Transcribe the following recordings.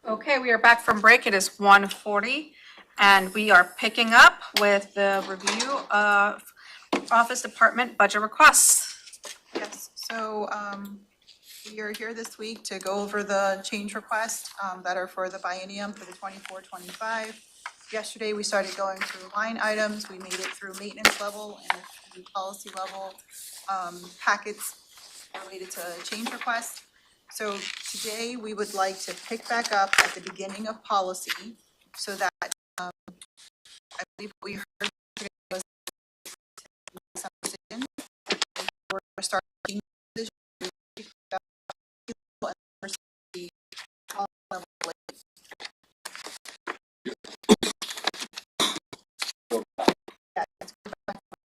Okay, we are back from break. It is 1:40, and we are picking up with the review of Office Department budget requests. Yes, so we are here this week to go over the change requests that are for the biennium for the 24-25. Yesterday, we started going through line items. We made it through maintenance level and through policy level packets related to change requests. So today, we would like to pick back up at the beginning of policy so that I believe what we heard today was some decision. We're starting this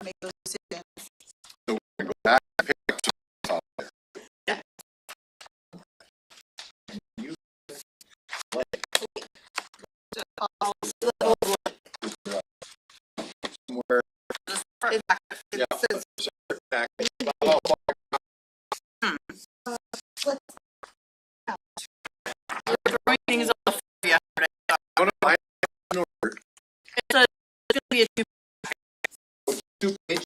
make those decisions. So we're going to go back and pick up some Yeah. you somewhere. Yeah. Back. Throwing things off yesterday. No, no, I know It's going to be a 2 pages.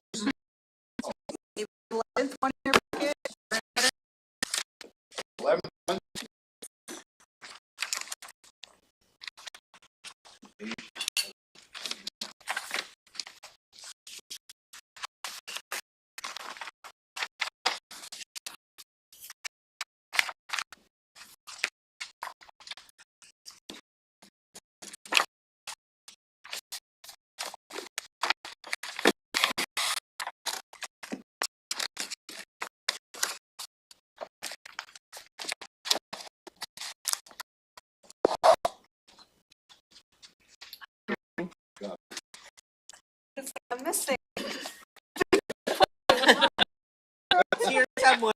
11th one in your packet. 11. I'm missing. here somewhere.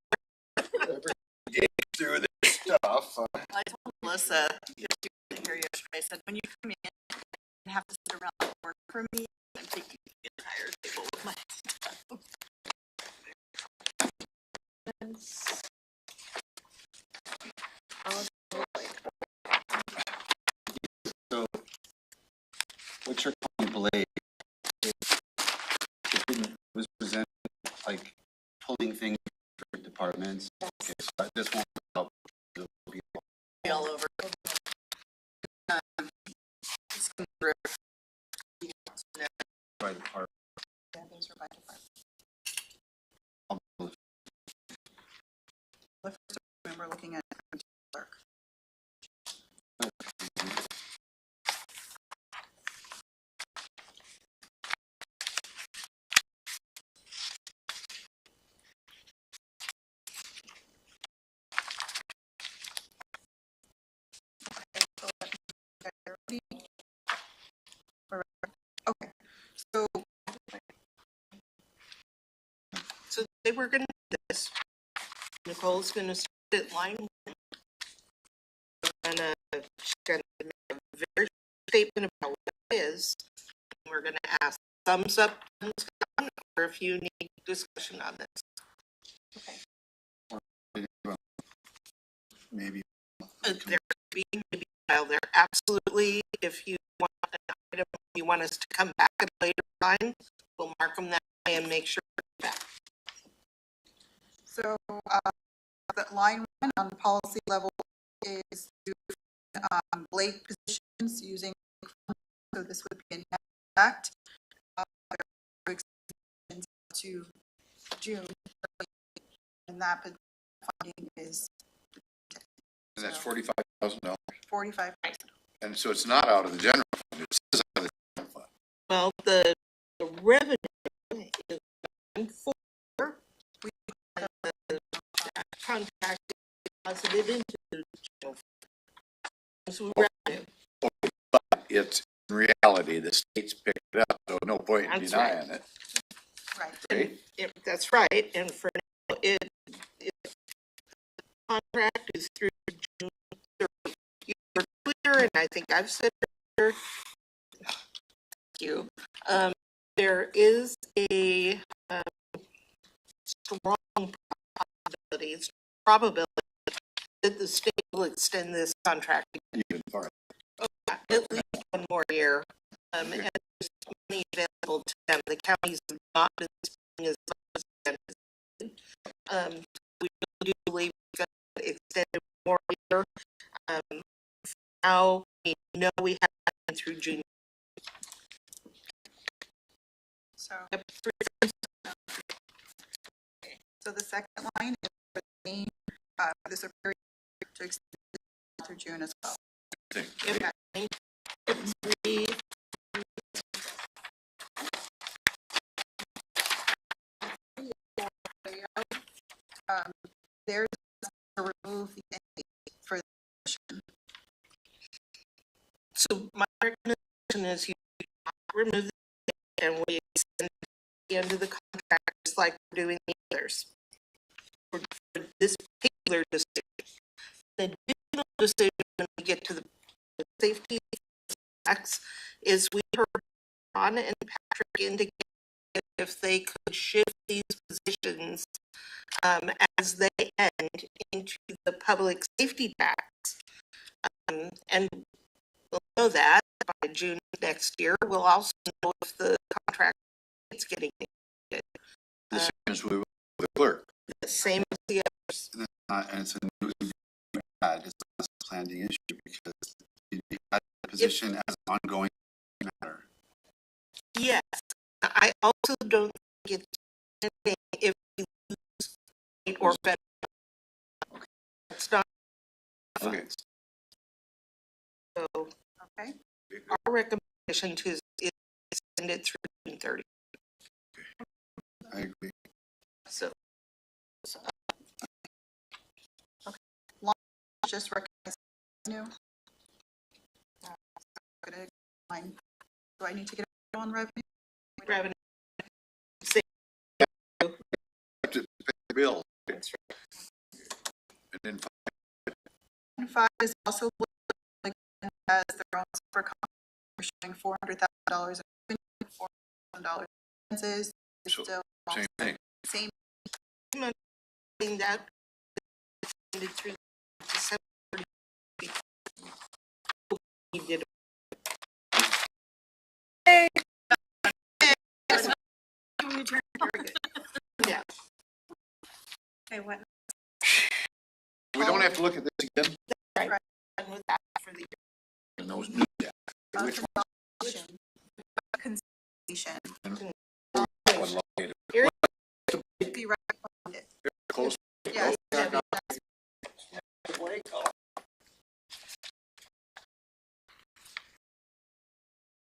Through this stuff. I told Melissa, she wasn't here yesterday, I said, when you come in and have to sit around and work for me, I'm taking the entire table with my stuff. So, what you're calling blade was presented like pulling things from departments. Okay, so this won't help. It'll be All over. It's come through. by department. Yeah, those are by department. I'll- The first one we're looking at clerk. Okay, so So they were going to do this. Nicole's going to start at line 1. And she's going to make a very statement about what it is. And we're going to ask thumbs up, thumbs down, or if you need discussion on this. Maybe. There could be maybe while there. Absolutely. If you want an item, you want us to come back at a later time, we'll mark them that way and make sure we're back. So the line 1 on policy level is to blade positions using, so this would be in fact to June, and that funding is And that's $45,000. 45. And so it's not out of the general fund. It's out of the general fund. Well, the revenue is 1.4. We have the contract deposited into the general fund. So revenue. But it's in reality, the state's picked it up, so no point in That's denying right. it. Right. Right? That's right. And for now, the contract is through June 3rd. You're clear, and I think I've said it earlier. Thank you. There is a strong probability that the state will extend this contract All right. at least one more year. And there's money available to them. The counties have not been spending as much as anticipated. We really do believe it's going to extend it more year. Now we know we have through June. So, so the second line is for the main, for the Superior to extend it through June as well. There's to remove the end date for the motion. So my recommendation is you remove the date and we extend the end of the contract just like we're doing the others. For this particular decision, the additional decision when we get to the safety tax is we heard Ron and Patrick indicate if they could shift these positions as they end into the public safety tax. And we'll know that by June next year. We'll also know if the contract is getting extended. The same as we will with the clerk. The same as the others. And it's a new add, it's not a planning issue because you had the position as an ongoing matter. Yes. I also don't think it's anything if we lose state or federal. Okay. It's not. Okay. So Okay, our recommendation is extend it through June 30. I agree. So just recognize revenue. Gonna line. Do I need to get it on revenue? revenue. To pay the bill. That's And then And 5 is also like as their own separate showing $400,000 in $400,000 expenses. It's So, still same thing. same. thing that extended through December. We did. Yeah. Okay, what? We don't have to look at this again. Right. And with that for the And those new, yeah. Which one? Consolidation. One located. Be recommended. Close. Yes.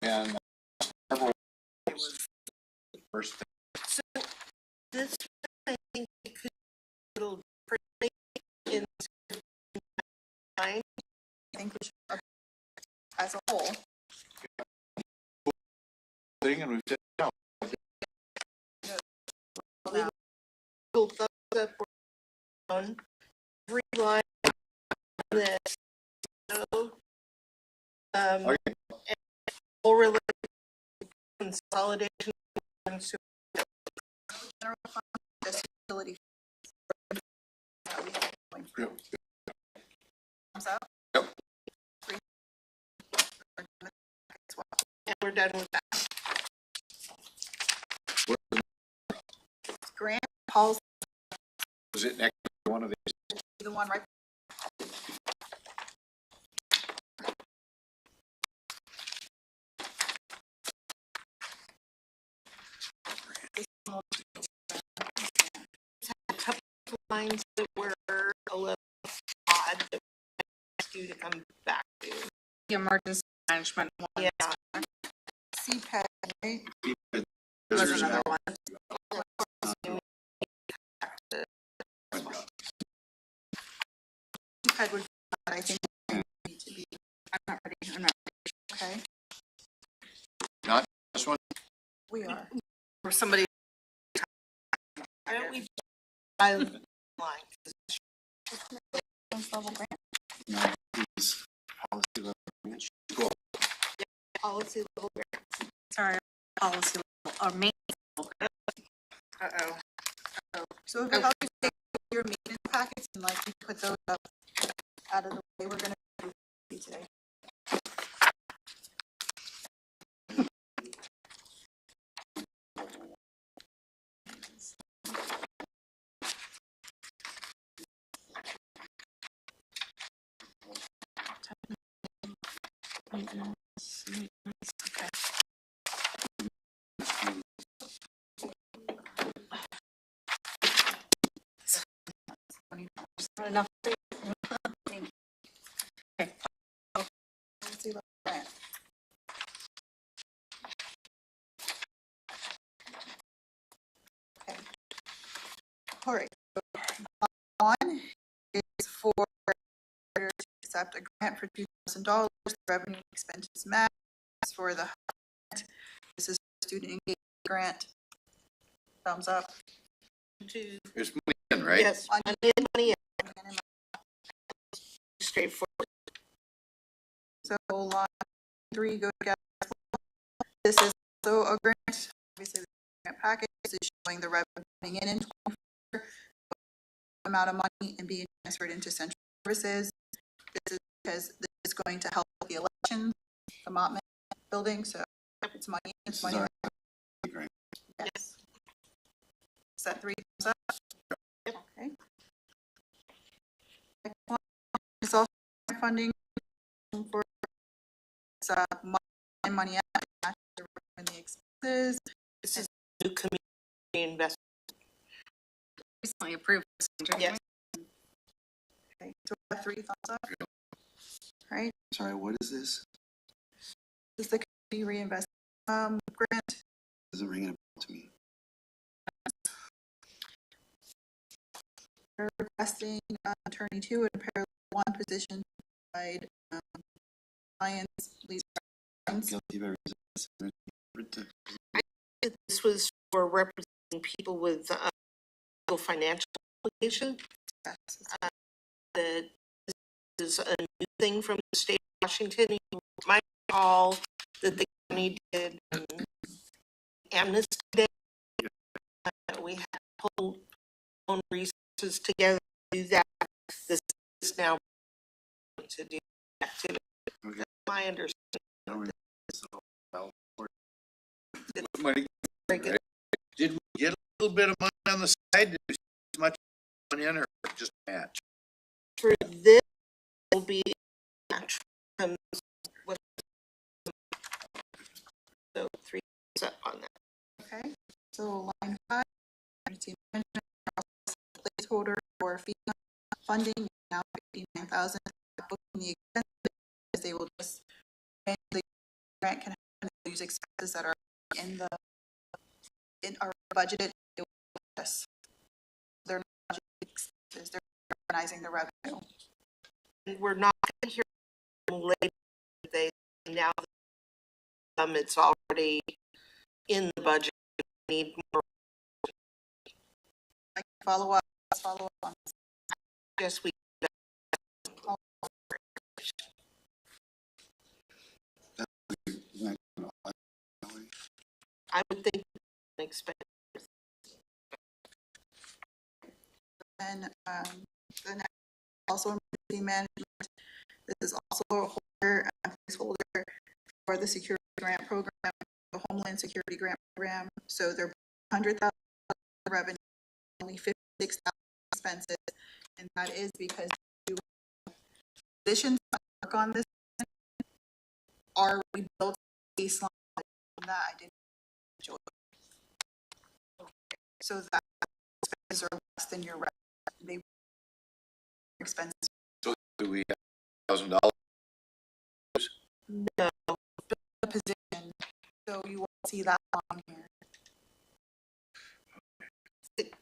And first thing. this I think it could be a little differently in mind. I think we should, as a whole, Thing and we've said, no, Little thumbs up or down. Three line this. So, Okay. and all related consolidation and general fund, just utility. That we have going through. Thumbs up? Yep. 3. As well. and we're done with that. Grant policy, Was it next to one of these? the one right. A couple of lines that were a little odd that we asked you to come back to. The emergency management one. Yeah. CPAD, right? There's another one. CPAD would, I think, need to be, I'm not ready. I'm not. okay, Not this one? we are. For somebody. Why don't we by line? Level grant. No, it's policy level. Cool. Policy level grant. Sorry, policy level, or main. Uh-oh. So if it helps you take your maintenance packets and like you put those up out of the way, we're gonna do today. Enough. Let's see what grant. Okay. All right. One is for to accept a grant for $2,000, revenue and expenses match for the, this is student engagement grant. Thumbs up. There's money in, right? Yes, money in, straightforward. So line 3, go to gas. This is also a grant, obviously the grant package is showing the revenue coming in 24, amount of money and being transferred into central services. This is because this is going to help with the elections, the Mottman building, so it's money, it's money. Great. Yes. Is that 3 thumbs up? Okay. Next one is also funding for money out and the expenses. This is new community investment. Recently approved. Yes. Okay, so we have 3 thumbs up. Right, Sorry, what is this? this is the community reinvestment grant. Doesn't ring a bell to me. We're requesting attorney 2 and parallel 1 position to provide clients, lease. Guilty by reason. This was for representing people with financial obligation. That this is a new thing from the state of Washington. You might recall that the county did Amnesty Day. We had to pull own resources together to do that. This is now to do that too. Okay. My understanding. Money, Very good. right? Did we get a little bit of money on the side? Did we see as much money in or just match? For this will be match from what, so 3 is up on that. Okay, so line 5, emergency management placeholder for FEMA funding is now 59,000. Booking the expenses, as they will just, and the grant can happen, use expenses that are in our budgeted. Yes, they're not budgeted expenses, they're organizing the revenue. And we're not going to hear from later. They now it's already in the budget. We need more. I can follow up on this. Yes, we. I would think expect. And the next, also emergency management. This is also a holder, placeholder for the security grant program, the Homeland Security Grant Program. So they're 100,000 revenue, only 56,000 expenses, and that is because positions that work on this are we built baseline on that. I didn't enjoy. So that expenses are less than your revenue. They expenses. So do we have $1,000? No, The position, so you won't see that on here.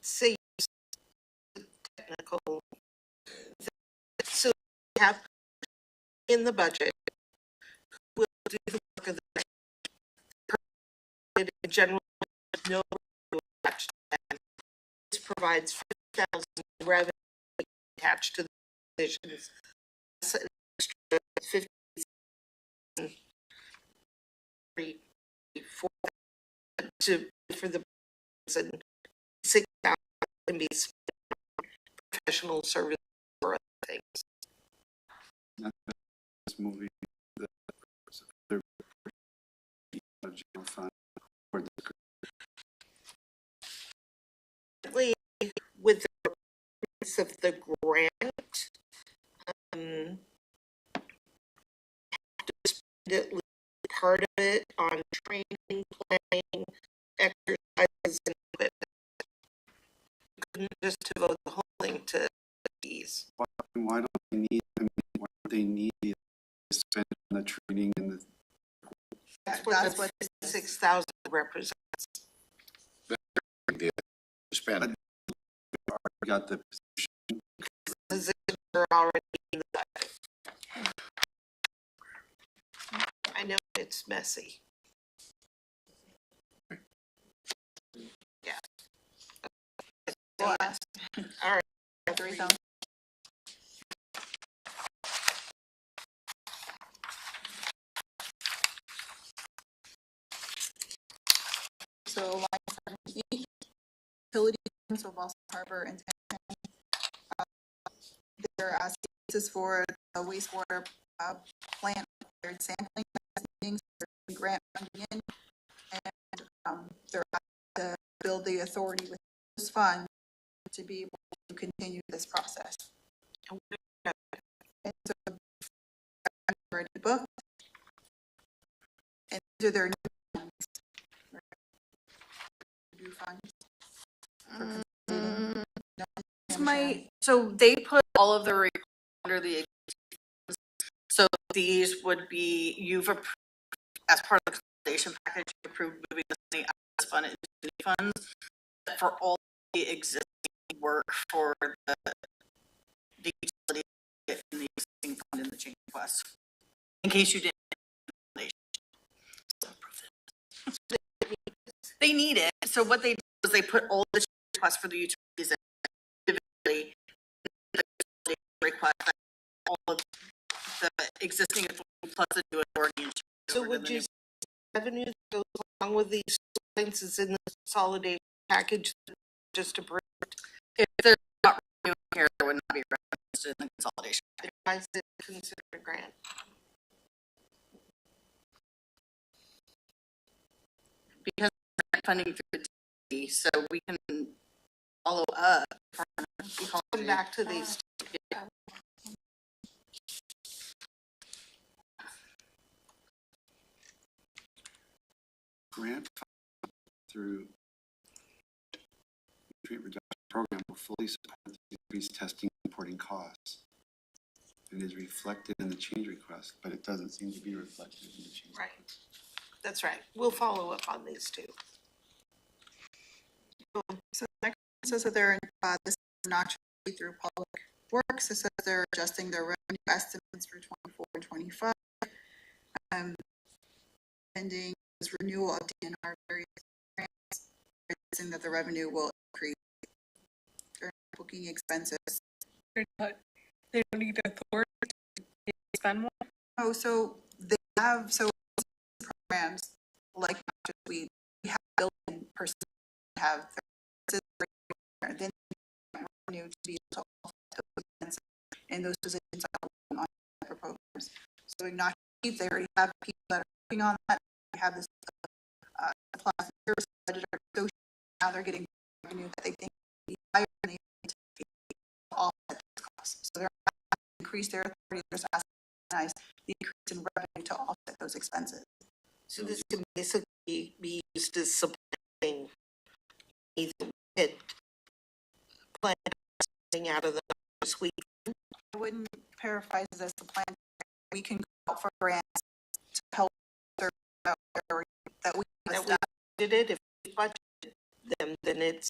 say technical. So we have in the budget, we'll do the work of the in general, no attached to that. This provides 50,000 revenue attached to the positions. That's an extra 50 for the person. 6,000 can be spent on professional service or other things. Just moving the other general fund for the Currently, with the purpose of the grant, um, to spend at least part of it on training, planning, exercises, and equipment. You couldn't just devote the whole thing to fees. why don't they need, I mean, why don't they need to spend on the training and the, That's what 6,000 represents. Spend. we got the Positions are already in the budget. I know it's messy. Yeah. We'll ask. All right. 3,000. So line 7E, utility, so Boston Harbor and they're asking this is for the wastewater plant required sampling testing, grant funding in, and they're asked to build the authority with this fund to be able to continue this process. And so already booked, and these are their new funds. New funds. for completing. This might, so they put all of the requirements under the existing funds. So these would be, as part of the consolidation package, you approved moving this money out of this fund into the funds for all the existing work for the utility in the existing fund in the change request. In case you didn't. They need it. So what they did was they put all the requests for the utilities in individually in the request, all of the existing authority plus the new authority. And So would you, revenue goes along with these expenses in the consolidated package just approved? if they're not renewing here, it would not be referenced in the consolidation. Why is it considered a grant? Because we're funding through the T, so we can follow up. Come back to these. grant through nutrient reduction program will fully support the increased testing and reporting costs. It is reflected in the change request, but it doesn't seem to be reflected in the change. Right. That's right. We'll follow up on these two. So next says that they're, this is not through public works. It says they're adjusting their revenue estimates for 24 and 25. Pending this renewal of DNR various grants, predicting that the revenue will increase. They're not booking expenses. They don't need authority to spend more. Oh, so they have, so programs like not just we have built-in person have their then revenue to be able to offset those expenses, and those positions are on separate programs. So not they already have people that are working on that. We have this supply and service budget associated. Now they're getting revenue that they think will be higher than they need to offset those costs. So they're not increase their authority. They're just asking the increase in revenue to offset those expenses. So this can basically be used as supplying either hit planning out of the suite. I wouldn't paraphrase it as the plan. We can go out for grants to help serve that we That we did it, if we budgeted them, then it's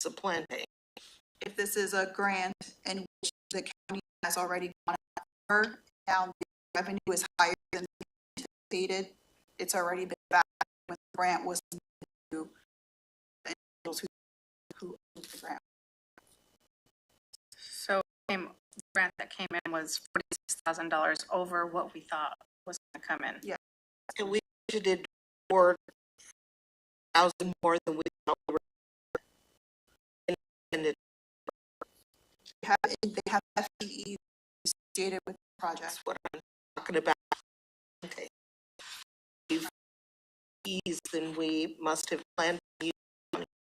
a plan pay. if this is a grant in which the county has already gone out for, now the revenue is higher than anticipated, it's already been back when the grant was to those who owned the grant. So the grant that came in was $46,000 over what we thought was going to come in. Yeah. And we budgeted 4,000 more than we thought we were. And it, They have FTE associated with project. That's what I'm talking about. Okay. If fees, then we must have planned to use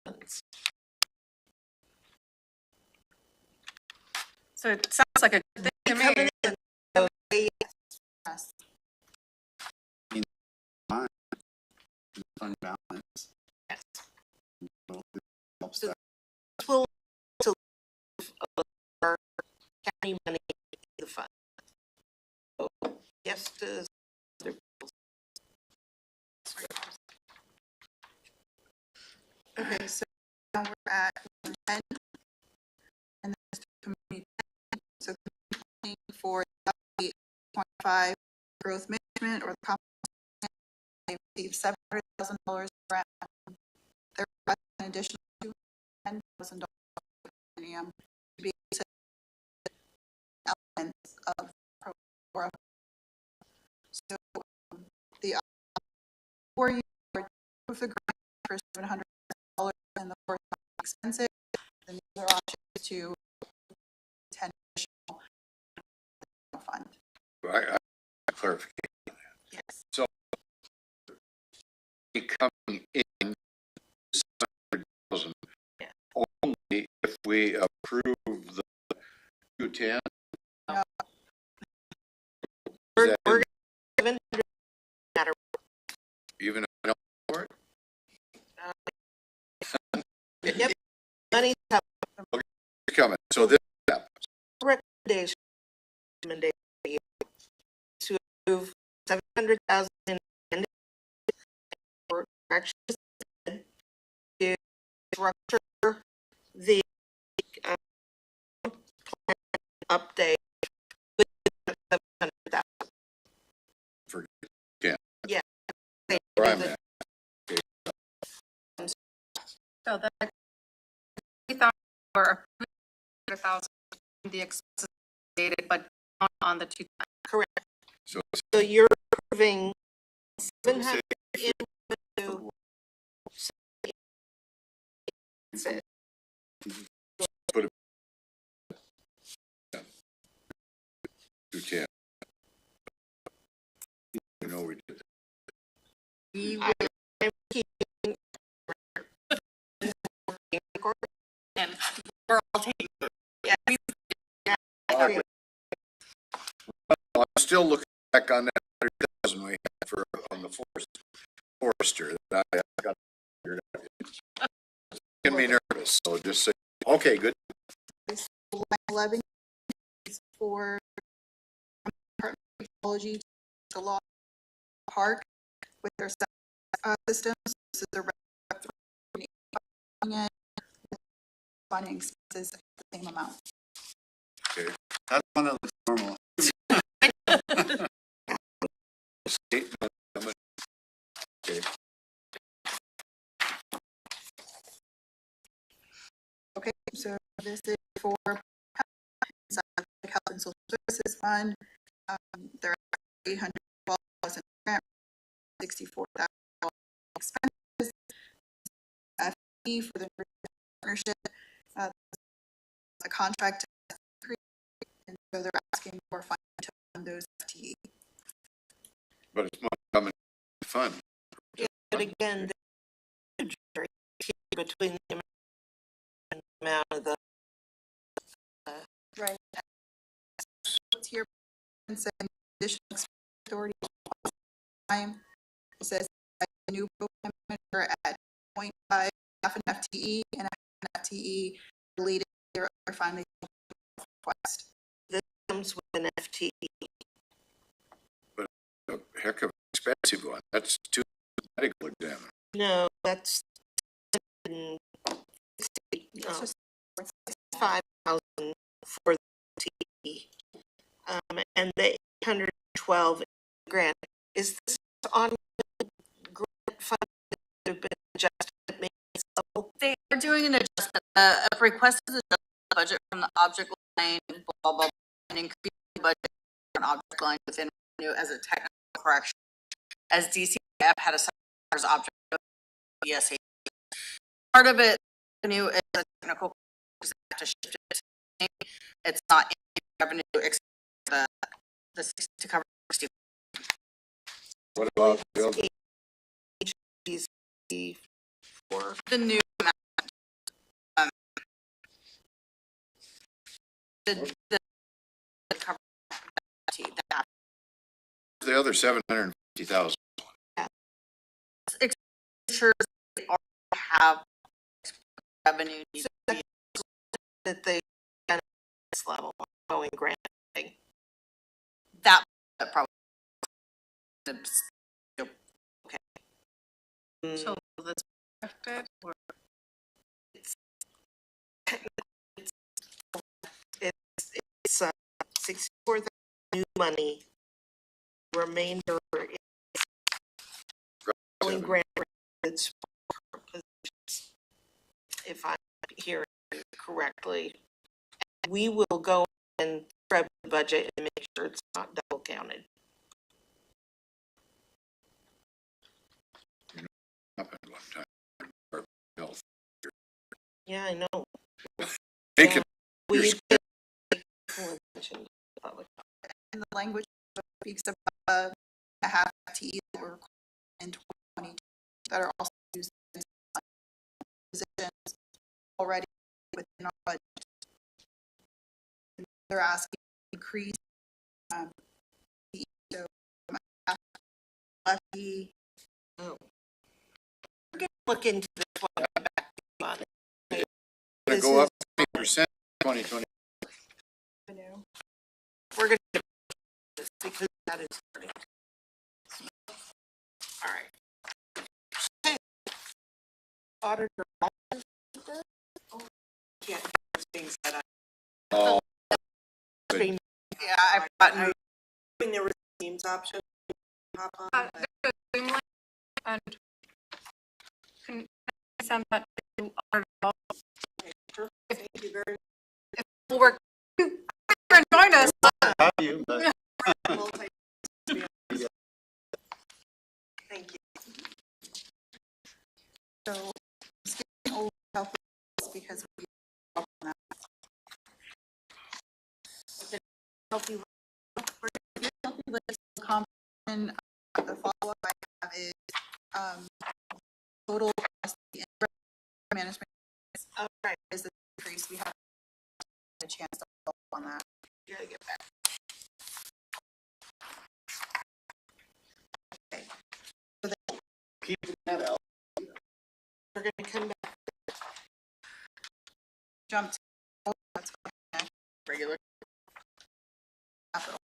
funds. So it sounds like a good thing to me. Coming in, okay, Yes. Fine. The fund balance. yes. So it helps So that. this will to our county money in the fund. So, yes, to Okay, so now we're at 10. And there's the community plan. So community planning for the 25 growth management or the compensation, they received $700,000 grant. They're requesting an additional $210,000 to be elements of the program. So the 4 year with the grant for $700,000 and the fourth expensive, then the other option is to 10 additional fund. I clarification. Yes. So coming in 700,000 only if we approve the 210. we're gonna give it matter. Even if I don't for it? Yep. Money Coming. So this recommendation to approve 700,000 in for corrections to structure the plan update with 700,000. for yeah. Yeah. Where I'm at. So that 3,000 or 100,000, the expenses stated, but not on the 2. Correct. So So you're approving 700 into put it 210. You know we did that. We I am keeping and we're all taking. yeah. I'm still looking back on that 100,000 we had for on the forester that I got figured out. Can be nervous, so just say, okay, good. Line 11 is for ecology to law park with their systems. This is the funding expenses at the same amount. Okay. That's one that looks normal. Statement. Okay. Okay, so this is for the Health and Social Services Fund. There are $812 in grant, $64,000 expenses. FE for the partnership, a contract increase, and so they're asking for funding to fund those FTE. But it's not coming fun. Yeah, but again, the jury between the amount of the Right. It's here, and saying additional authority time. It says a new program manager at 0.5, half an FTE and an FTE related to their other funding request. comes with an FTE. A heck of an expensive one. That's two medical examiner. No, that's 60, It's no, just 5,000 for the FTE. And the 812 grant, is this on grant fund that have been adjusted? So They are doing an adjustment, a request is adjusted the budget from the object line, blah, blah, blah, and increase the budget for an object line within revenue as a technical correction. As DCF had a object, ESA. Part of it, revenue is a technical, because they have to shift it. It's not in revenue, except the to cover 60. What about the other? For The new amount. The cover that The other 750,000. expenditures they already have revenue needs to be that they at this level going grant thing. that probably. So that's expected, or It's 64,000 new money. Remainder is going grant it's for positions, if I'm hearing correctly. We will go and scrub the budget and make sure it's not double counted. Happened one time. Or health. Yeah, I know. Make it, We your did schedule. full attention to the public. and the language speaks about a half FTE that were in 2022 that are also used in positions already within our budget. And they're asking to increase the so from half FTE. Oh. We're gonna look into this one back on it. Gonna This go is- up 20% 2020. We're gonna do this because that is starting. All right. Okay. Auditor. Yeah, it's being set up. Oh, Stream. Yeah, I've gotten When there was Teams option. Hop on. And can I send that to our, Thank you very will work, and join us. much. Thank you. So skipping over health because we on that. Healthy. Healthy list compensation, the follow-up I have is total cost of the management All right. is the increase. We have a chance to follow up on that. You gotta get back. keeping that out. We're gonna come back. Jump to, oh, that's fine. regular. Capital.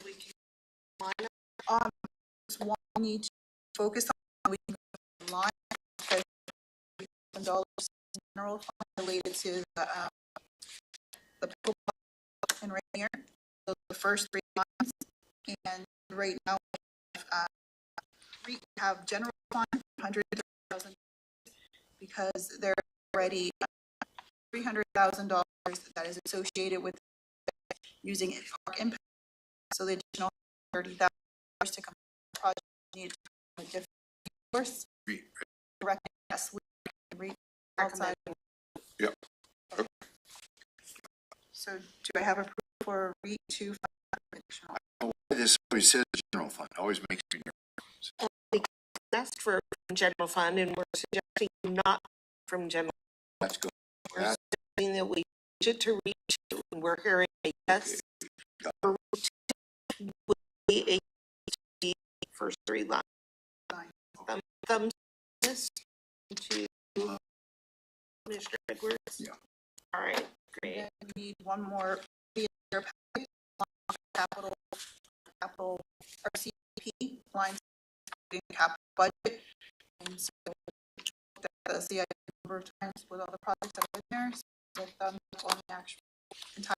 We can line up. Just one we need to focus on, we can go to line because $1 general fund related to the pickleball and Rainier. So the first 3 lines, and right now, we have general fund, 130,000, because there's already $300,000 that is associated with using park impact. So the additional $30,000 to complete the project needed to come from a different source. Direct, yes, we can read outside. Yep. So do I have approval for REIT to fund additional? This always says general fund, always makes me nervous. Asked for general fund and we're suggesting not from general. That's good. We're That- suggesting that we change it to reach, and we're hearing a yes. For would be a first 3 lines. Fine. Thumbs yes to Commissioner Edwards. Yeah. All right, great. And we need one more capital RCP lines capital budget. And so the CIP number of times with all the projects that are in there, so with them on the actual entire.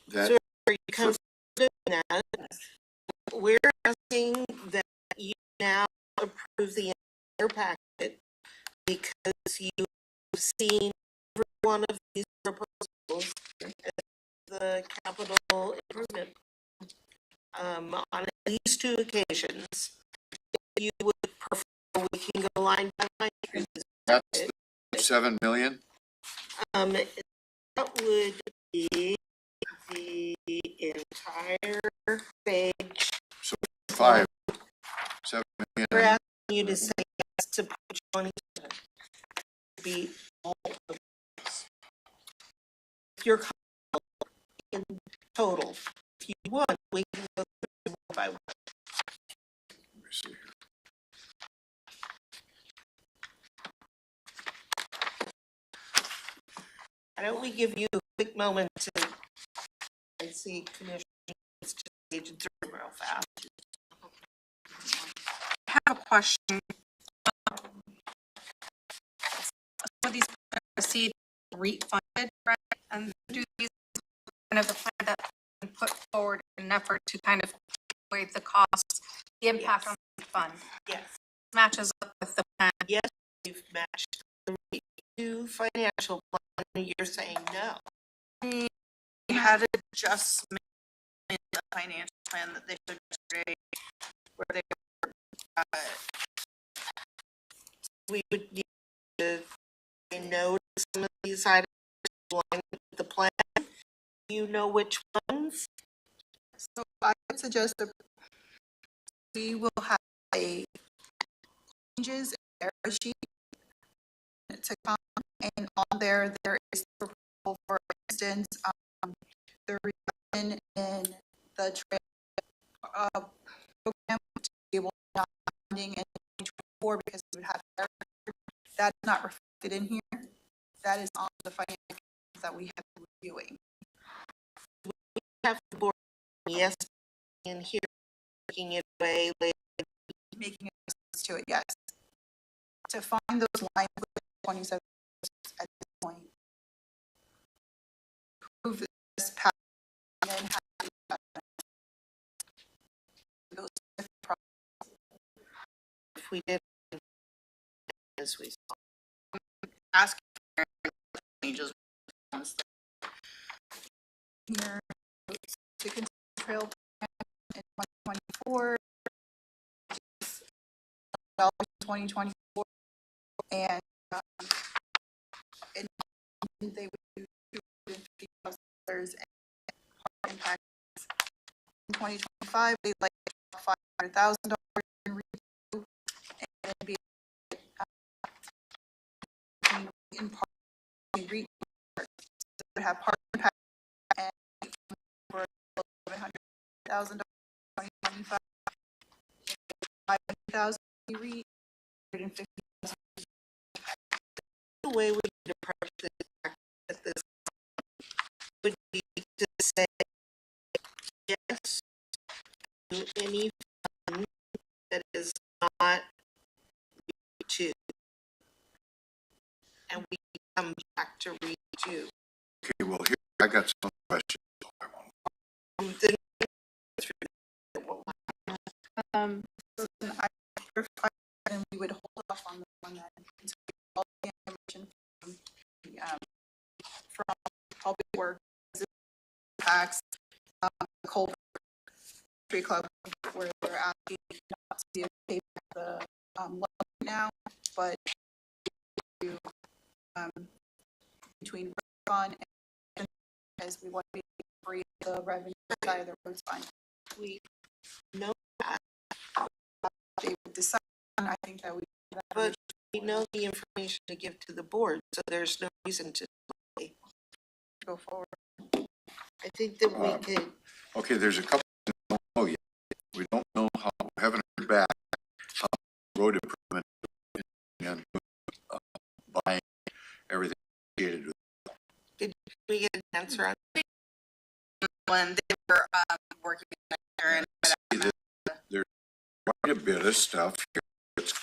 That, So are you comfortable with that? We're asking that you now approve the entire packet because you've seen every one of these proposals as the capital improvement. On at least 2 occasions, if you would prefer, we can go line by line. through this that's packet. 7 million? That would be the entire page. 5, 7 We're million. asking you to say yes to page 27. Be all of this. If you're comfortable in total, if you want, we can go through one by one. Let me see here. Why don't we give you a quick moment to, I see Commissioner, it's just page through real fast. I have a question. Some of these received refunded, right? And do these kind of a plan that can put forward in an effort to kind of waive the costs, the impact on the fund Yes. matches up with the plan. Yes, you've matched the new financial plan, and you're saying no. We had adjustment in the financial plan that they showed yesterday where they were, We would need to say no to some of these items aligned with the plan. You know which ones? So I would suggest that we will have a changes in error sheet to come, and on there is the proposal, for instance, the reduction in the program to be able to not funding in 2024 because we would have error. That's not reflected in here. That is on the financial that we have been reviewing. We have the board, yes, in here, taking it away later. Making adjustments to it, yes. To find those lines with 27 at this point. Prove this path and then have the goes with the process. If we did, as we saw. asking for changes once Here to continue trail plan in 2024, 2024, and they would do $250,000 and impact in 2025. They'd like $500,000 in review and then be in part we have part impact and for $700,000 2025, 500,000 REIT, 150. The way we could approach this at this would be to say yes to any fund that is not two. And we come back to read two. Okay, well, here, I got some questions. Then And we would hold off on the one that contains all the information from public work, tax, Culver Tree Club, where they're asking not to be pay back the loan now, but to, between fund and as we want to be free of the revenue side of the roads fund. we know They would decide, I think that we. but we know the information to give to the board, so there's no reason to delay. Go forward. I think that we could, Okay, there's a couple we don't know yet. We don't know how, we haven't heard back how road improvement and buying everything associated with. did we get an answer on? when they were working there and See that there's quite a bit of stuff here that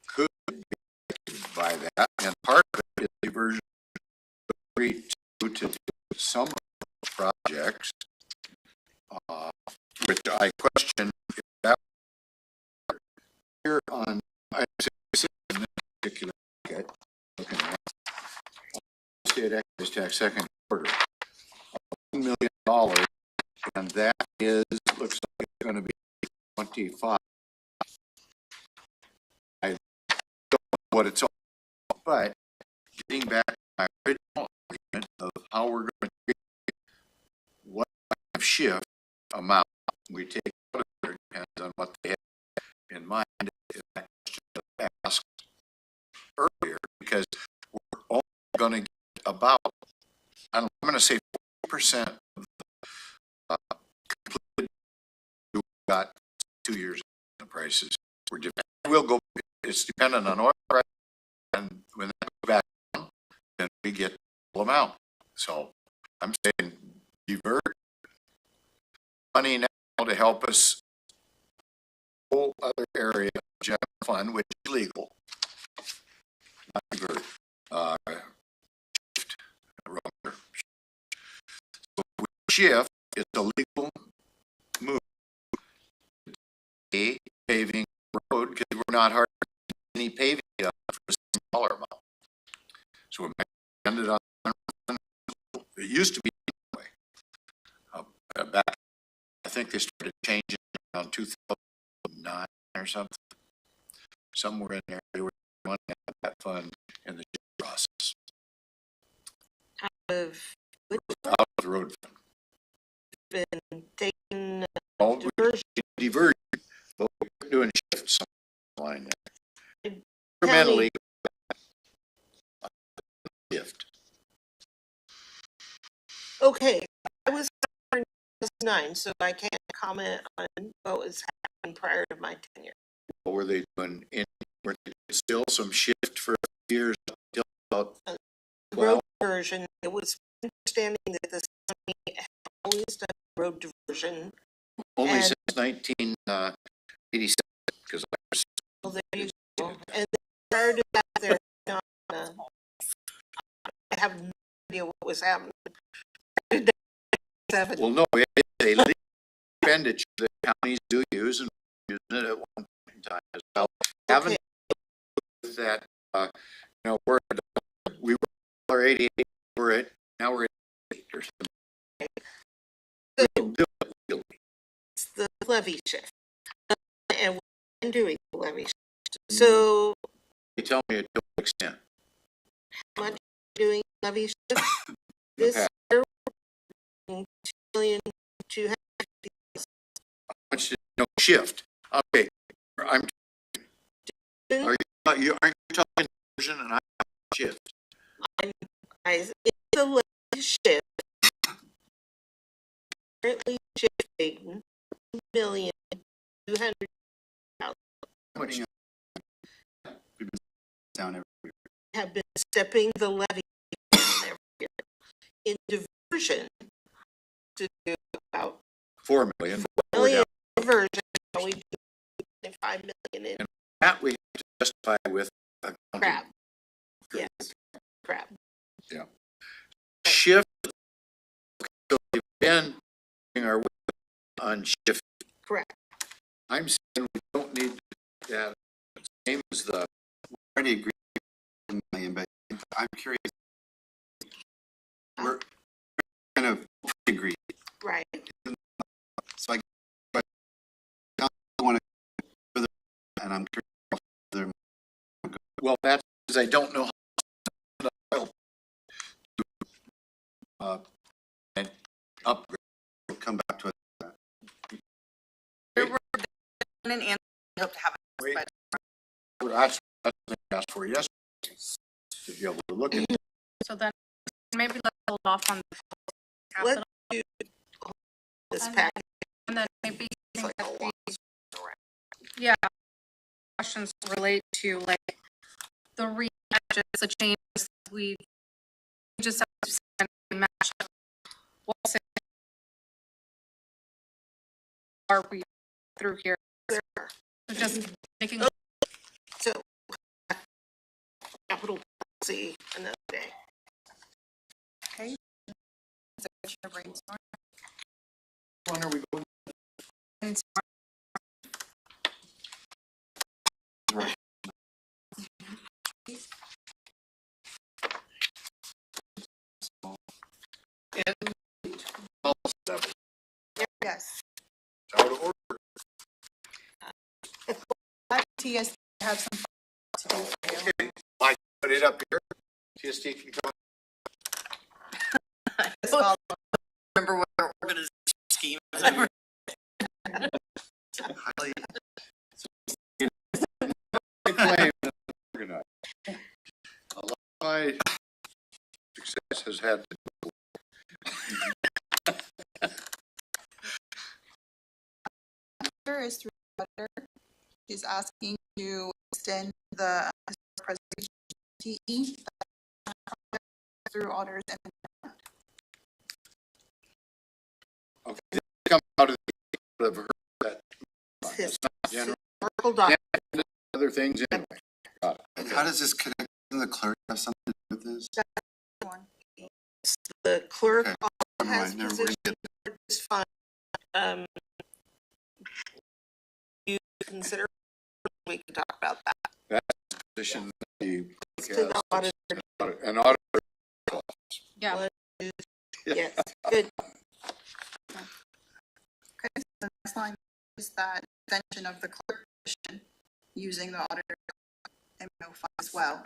could be affected by that, and part of it is the version to do some of the projects, which I question if that here on, I say in this particular packet, looking at state excise tax second quarter, $1 million, and that is, looks like it's gonna be 25. I don't know what it's all, but back to my original argument of how we're gonna treat what kind of shift amount we take out of there depends on what they have in mind. If that question was asked earlier, because we're only gonna get about, I'm gonna say 40% of the completed, we got 2 years in the prices. We'll go, it's dependent on oil price, and when that goes back down, then we get the full amount. So I'm saying divert money now to help us whole other area of general fund, which is legal. Not divert, shift, wrong. So shift is a legal move. A, paving road, because we're not hard any paving done for a smaller amount. So we ended on, it used to be that way. Back, I think they started changing around 2009 or something. Somewhere in there, they were wanting to have that fund in the process. Of, Out of the road fund. been taken, Oh, diversion. Diversion, but we're doing shifts line there. County- Incrementally, shift. Okay, I was 9, so I can't comment on what was happening prior to my tenure. What were they doing? Were they still some shift for years until about Road diversion, it was my understanding that the county had always done road diversion. only And- since 1987, because I was Well, there you go. And then prior to that, there, I have no idea what was happening. well, no, it is a legal expenditure that counties do use and using it at one point in time as well. Haven't with that, you know, we were 88, we're at, now we're at 8 or something. We can do it legally. It's the levy shift. And we've been doing the levy shift. So You tell me to what extent. how much doing levy shift? In the This past. year, 2,200,000. How much did, no, shift. Okay, I'm, are you, aren't you talking version and I'm shift? It's a levy shift. Currently shifting 2,200,000. How much? We've been down every year. Have been stepping the levy down every year. In diversion, to do about 4 million. million diversion, we do 5 million in That we have to justify with a crap. Yes, crap. shift. So we've been doing our work on shift. Correct. I'm saying we don't need that same as the, I already agree with the million, but I'm curious. We're kind of agree. Right. So but I want to further, and I'm curious further. well, that's because I don't know how to, and upgrade. We'll come back to it. There were an answer, I hope to have it. Wait. But That's what I asked for yesterday. To be able to look at. So then maybe let's hold off on the Let's capital do this And package. and then maybe It's think like that a lot. yeah, questions relate to like the rematches, the changes we just have to send a match. What's it? Are we through here? There. So just making So capital policy another day. Okay. So what's your brainstorm? When are we going? Yes. Out of order. TS have some to do for you. I put it up here. TST can come. This fall. Remember what our organization scheme is. Highly Claim organized. A lot of my success has had to Is through letter. She's asking to extend the presentation TE through auditors and okay, come out of her that His it's not general historical doc- other things anyway. Got it. How does this connect? Doesn't the clerk have something to do with this? one. the clerk Okay. also Never has mind, never position mind. for this fund. You consider, we can talk about that. Position the. To the auditor. An auditor. Yeah. One, two, yes, good. Okay, so the next line is that extension of the clerk position using the auditor MO fund as well.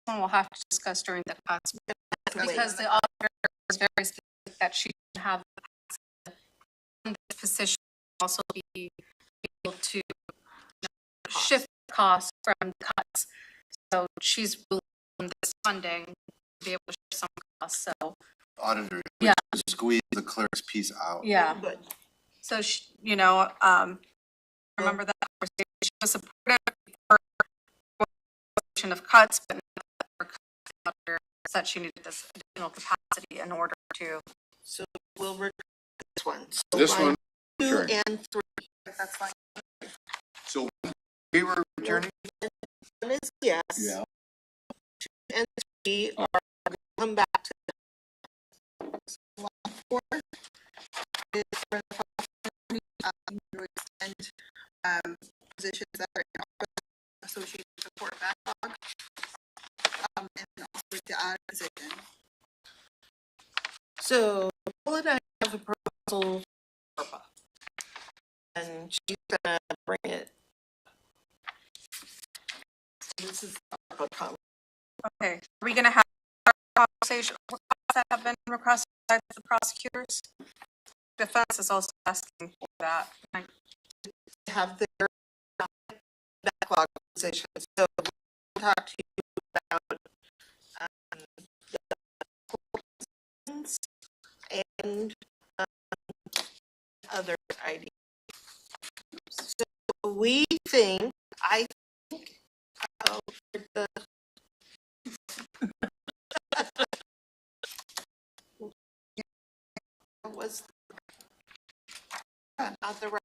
One we'll have to discuss during the cuts, because the auditor is very specific that she can have the position also be able to shift costs from cuts. So she's willing on this funding to be able to shift some costs, so. Auditor. Yeah. Squeeze the clerk's piece out. Yeah, Good. so she, remember that conversation, she was supportive for of cuts, but not for that she needed this additional capacity in order to. So we'll return to this one. So This line one, 2 return. and 3. That's fine. So we were returning? One is yes. 2 and 3 are going to come back to Is for the to extend positions that are associated with the court backlog. And also to add a position. So Paul and I have a proposal for ARPA, and she's gonna bring it. So this is ARPA comment. Okay, are we gonna have a conversation that have been requested by the prosecutors? Defense is also asking for that. Have their backlog position. So we'll talk to you about the and other ideas. So we think, I think, for the was not the right.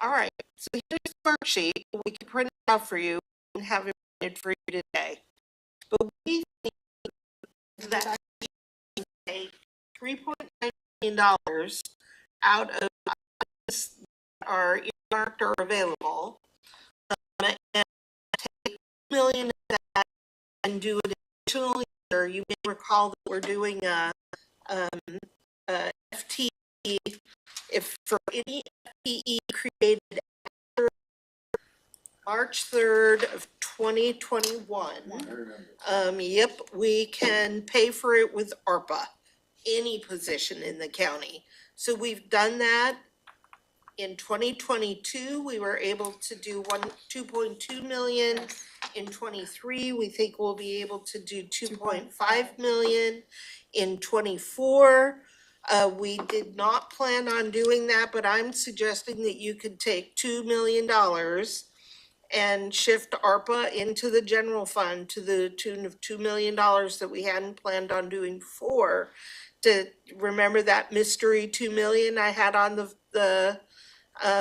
All right, so here's the worksheet. We can print it out for you and have it printed for you today. But we think that $3.9 million out of items that are earmarked or available, and take $2 million of that and do an additional year. You may recall that we're doing a FTE, if for any FTE created after March 3rd of 2021, yep, we can pay for it with ARPA, any position in the county. So we've done that. In 2022, we were able to do 2.2 million. In 23, we think we'll be able to do 2.5 million. In 24, we did not plan on doing that, but I'm suggesting that you could take $2 million and shift ARPA into the general fund to the tune of $2 million that we hadn't planned on doing before. To remember that mystery 2 million I had on the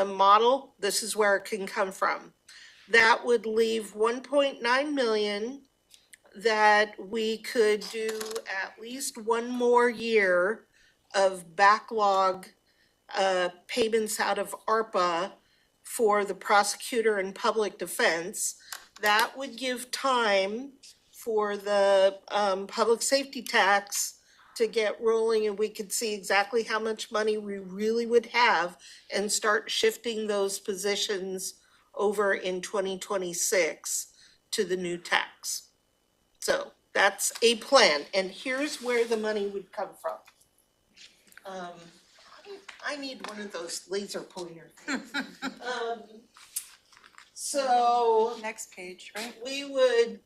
model, this is where it can come from. That would leave 1.9 million that we could do at least one more year of backlog payments out of ARPA for the prosecutor and public defense. That would give time for the public safety tax to get rolling, and we could see exactly how much money we really would have and start shifting those positions over in 2026 to the new tax. So that's a plan, and here's where the money would come from. I need one of those laser pointer things. So Next page, right? we would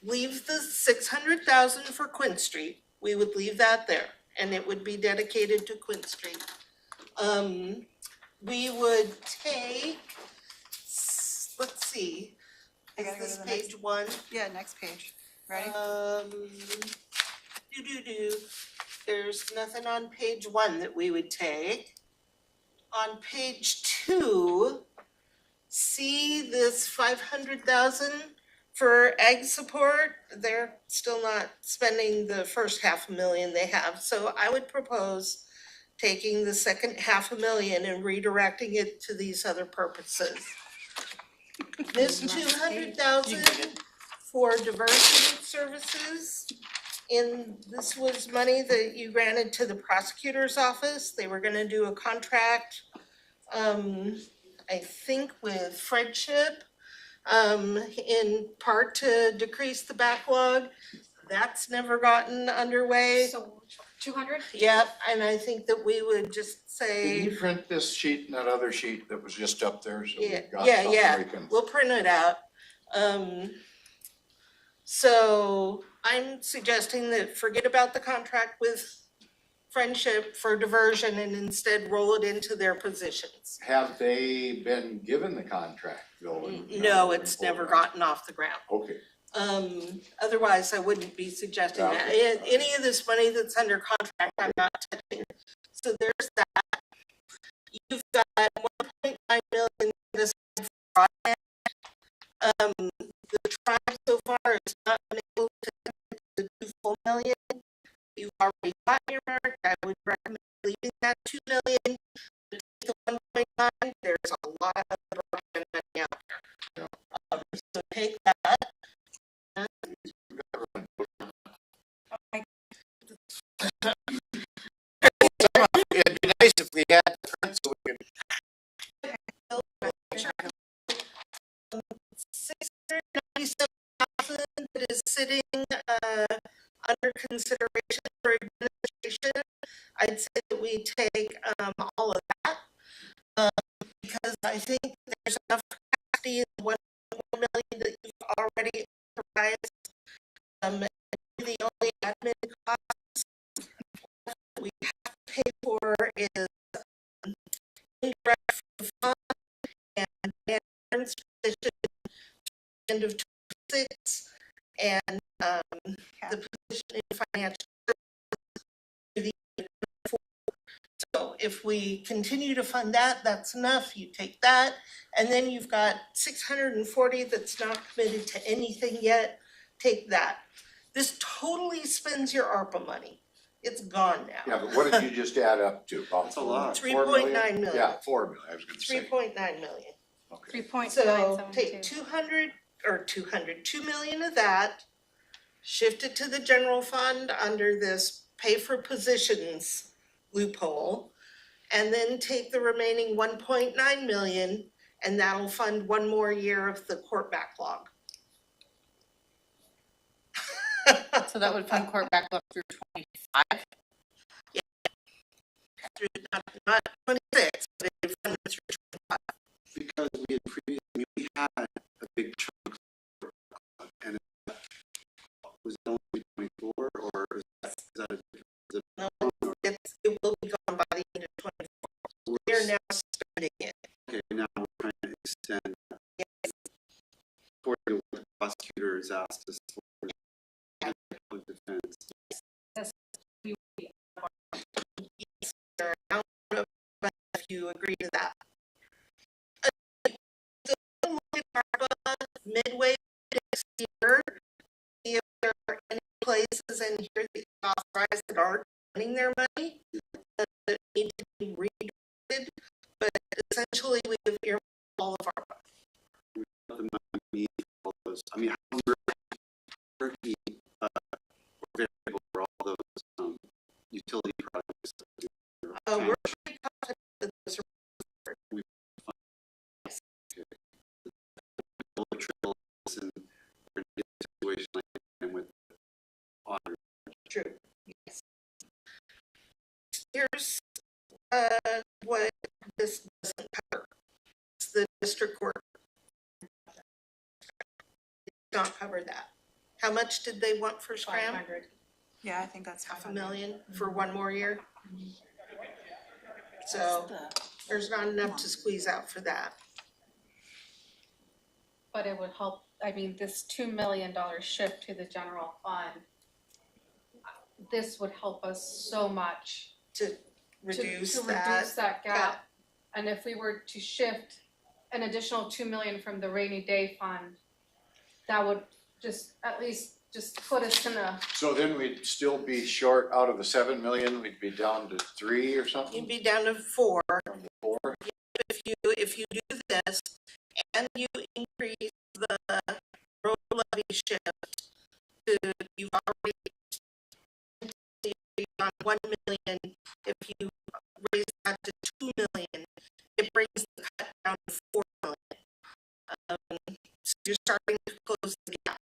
leave the 600,000 for Quinn Street. We would leave that there, and it would be dedicated to Quinn Street. We would take, let's see, I is gotta go this to the next- page one? Yeah, next page. Ready? There's nothing on page one that we would take. On page two, see this 500,000 for ag support? They're still not spending the first $500,000 they have, so I would propose taking the second $500,000 and redirecting it to these other purposes. This 200,000 for diversion services, this was money that you granted to the prosecutor's office. They were gonna do a contract, I think with Friendship, in part to decrease the backlog. That's never gotten underway. So 200? Yep, and I think that we would just Can you say, print this sheet and that other sheet that was just up there, so yeah, we've got yeah, something yeah, we can. we'll print it out. So I'm suggesting that forget about the contract with Friendship for diversion and instead roll it into their positions. Have they been given the contract, Bill? No, it's never gotten off the ground. Okay, Otherwise I wouldn't be suggesting that. Okay. Any of this money that's under contract, I'm not touching. So there's that. You've got 1.9 million this project. The tribe so far is not been able to do full million. You've already got your mark. I would recommend leaving that 2 million. But take the 1.9, there's a lot of other money out there. So take that. it'd be nice if we had the print so we could. 697,000 that is sitting under consideration for administration. I'd say that we take all of that because I think there's enough capacity in the 1 million that you've already authorized. And the only admin costs that we have to pay for is indirect from the fund and Dan's position end of 26 and the position in financial services. So if we continue to fund that, that's enough. You take that, and then you've got 640 that's not committed to anything yet. Take that. This totally spends your ARPA money. It's gone now. Yeah, but what did you just add up to? About That's a lot. 3.9 million. Yeah, 4 million, I was gonna say. 3.9 million. Okay. 3.972. So take 2 million of that, shift it to the general fund under this pay for positions loophole, and then take the remaining 1.9 million, and that'll fund one more year of the court backlog. So that would fund court backlog through 25. Through, not 26, but it funds through 25. Because we had previously, we had a big chunk and it was it only 24 or is that a different? No, it will be gone by the end of 24. We are now spending it. Okay, now we're trying to extend. According to what the prosecutor has asked us for. Public defense. If you agree to that. Midway next year, see if there are any places in here that you authorize that aren't spending their money that need to be redirected, but essentially we have earmarked all of our money. The money we need for all those, I mean, how we're available for all those utility projects. We're pretty confident that those are here's, what this doesn't cover. It's the district court. Not cover that. How much did they want for scram? 500. Yeah, I think that's $500,000 for one more year. So there's not enough to squeeze out for that. But it would help, I mean, this $2 million shift to the general fund, this would help us so much To reduce to that. reduce that gap. And if we were to shift an additional 2 million from the rainy day fund, that would just at least just put us in a, So then we'd still be short out of the 7 million, we'd be down to 3 or something? You'd be down to 4 Down to 4? if you do this and you increase the road levy shift to, you've already on 1 million. If you raise that to 2 million, it brings the cut down to 4 million. So you're starting to close the gap.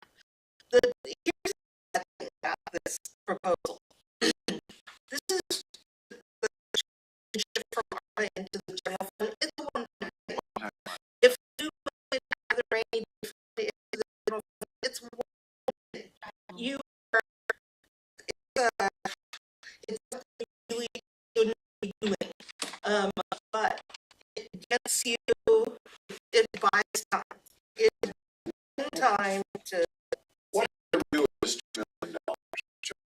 Here's the thing about this proposal. This is the shift from ARPA into the general fund. It's a one-time thing. If you put it out of the rainy day fund into the general fund, it's one thing. You are, it's something you really shouldn't be doing. But it gets you, it buys time. It's time to. What do we do with this $2 million?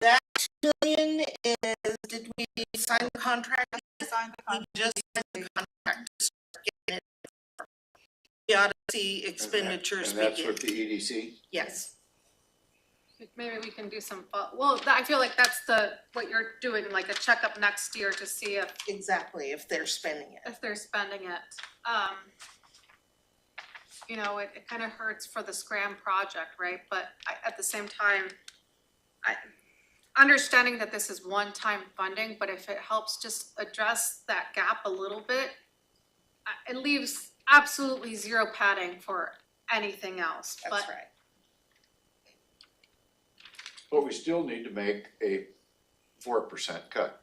That 2 million is, did we sign the contract? Sign the We just signed the contract. To start getting it. We ought to see expenditures And that's begin. with the EDC? Yes. maybe we can do some, well, I feel like that's what you're doing, like a checkup next year to see Exactly, if they're spending it. if they're spending it. You know, it kind of hurts for the Scram project, right? But at the same time, understanding that this is one-time funding, but if it helps just address that gap a little bit, it leaves absolutely zero padding for anything else. That's right. But we still need to make a 4% cut.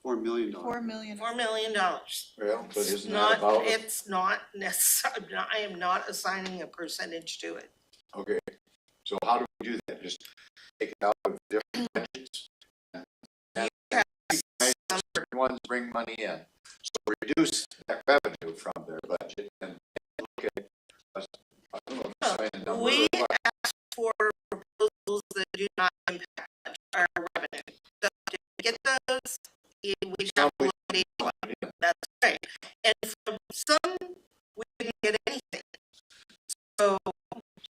$4 million. $4 million. $4 million. Well, but It's isn't not, that about, it's not necessary, I am not assigning a percentage to it. okay, so how do we do that? Just take it out of different budgets? And certain ones bring money in. So reduce that revenue from their budget and look at, I don't know, assign a number We or what. ask for proposals that do not impact our revenue. So to get those, we have to look at it. That's right. And from some, we didn't get anything. So,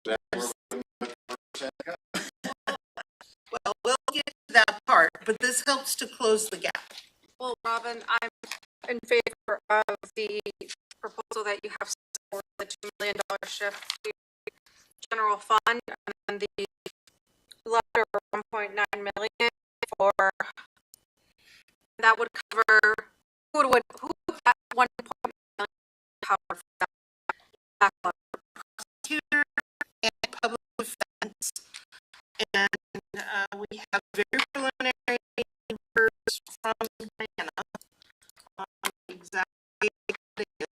That we're looking at 4% cut. well, we'll get to that part, but this helps to close the gap. Well, Robin, I'm in favor of the proposal that you have for the $2 million shift to general fund, and the letter of 1.9 million for, that would cover, who would that 1.9 million cover for that backlog? Prosecutor and public defense. And we have very preliminary numbers from Diana on exactly what it is.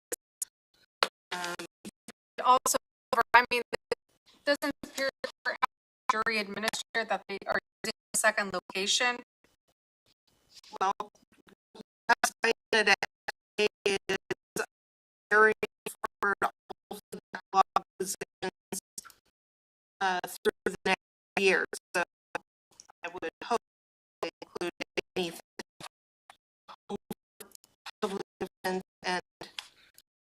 Also, I mean, it doesn't appear for jury administrator that they are using a second location. Well, that's why it is very for all of the backlog positions through the next year. So I would hope to include anything. Public defense and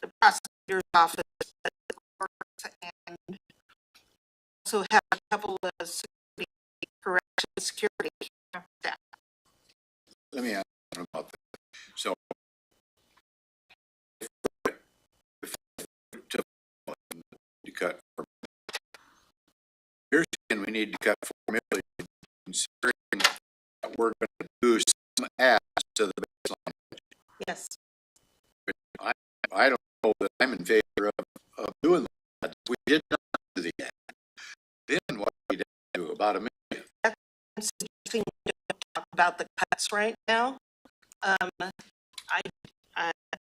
the prosecutor's office and also have a couple of security, correction security staff. Let me ask you about that. So, if to cut, here's saying we need to cut 4 million, considering that we're going to do some adds to the baseline. Yes. I don't know that I'm in favor of doing that. We did not do the ad. Then what we did do about $1 million. I'm suggesting we don't talk about the cuts right now.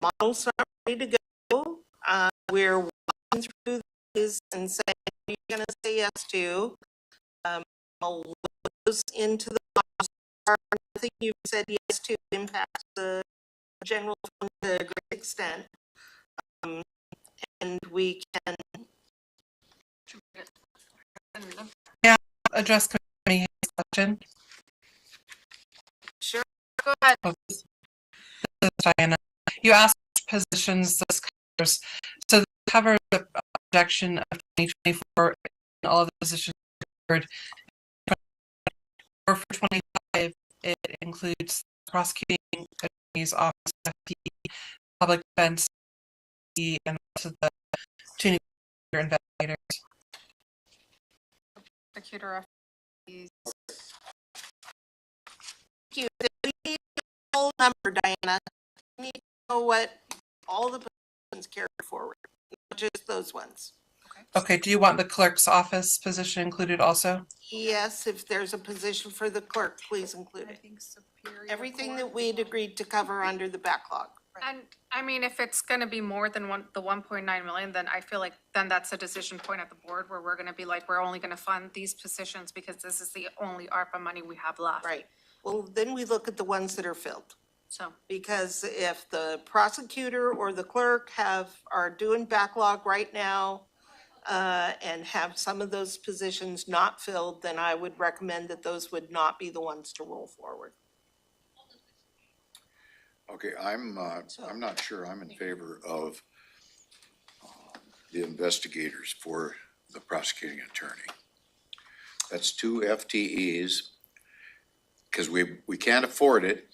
Models are ready to go. We're walking through these and saying, what are you gonna say yes to? All those into the models are, I think you've said yes to impact the general fund to a great extent. And we can, Address Committee question. sure, Go ahead. This is Diana. You asked which positions this covers. So this covers the projection of 2024 and all of the positions covered. For 25, it includes prosecuting attorney's office, FP, public defense, and also the two new investigators. Prosecutor of these. thank you. We need the whole number, Diana. We need to know what all the positions carried forward, not just those ones. Okay, do you want the clerk's office position included also? Yes, if there's a position for the clerk, please include I it. think Superior Everything Court. that we'd agreed to cover under the backlog. And I mean, if it's gonna be more than the 1.9 million, then I feel like then that's a decision point at the board where we're gonna be like, we're only gonna fund these positions because this is the only ARPA money we have left. Right. Well, then we look at the ones that are filled. So, Because if the prosecutor or the clerk are doing backlog right now, and have some of those positions not filled, then I would recommend that those would not be the ones to roll forward. Okay, I'm not sure I'm in favor of the investigators for the prosecuting attorney. That's 2 FTEs, because we can't afford it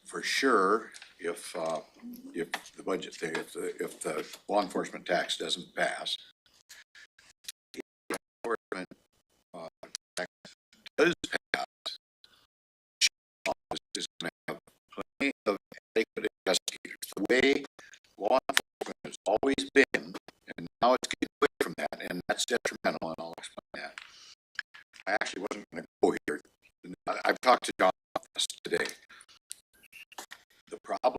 for sure if the budget thing, if the law enforcement tax doesn't pass. If the law enforcement tax does pass, the office is going to have plenty of adequate investigators. The way law enforcement has always been, and now it's getting away from that, and that's detrimental, and I'll explain that. I actually wasn't going to go here. I've talked to John about this today. The problem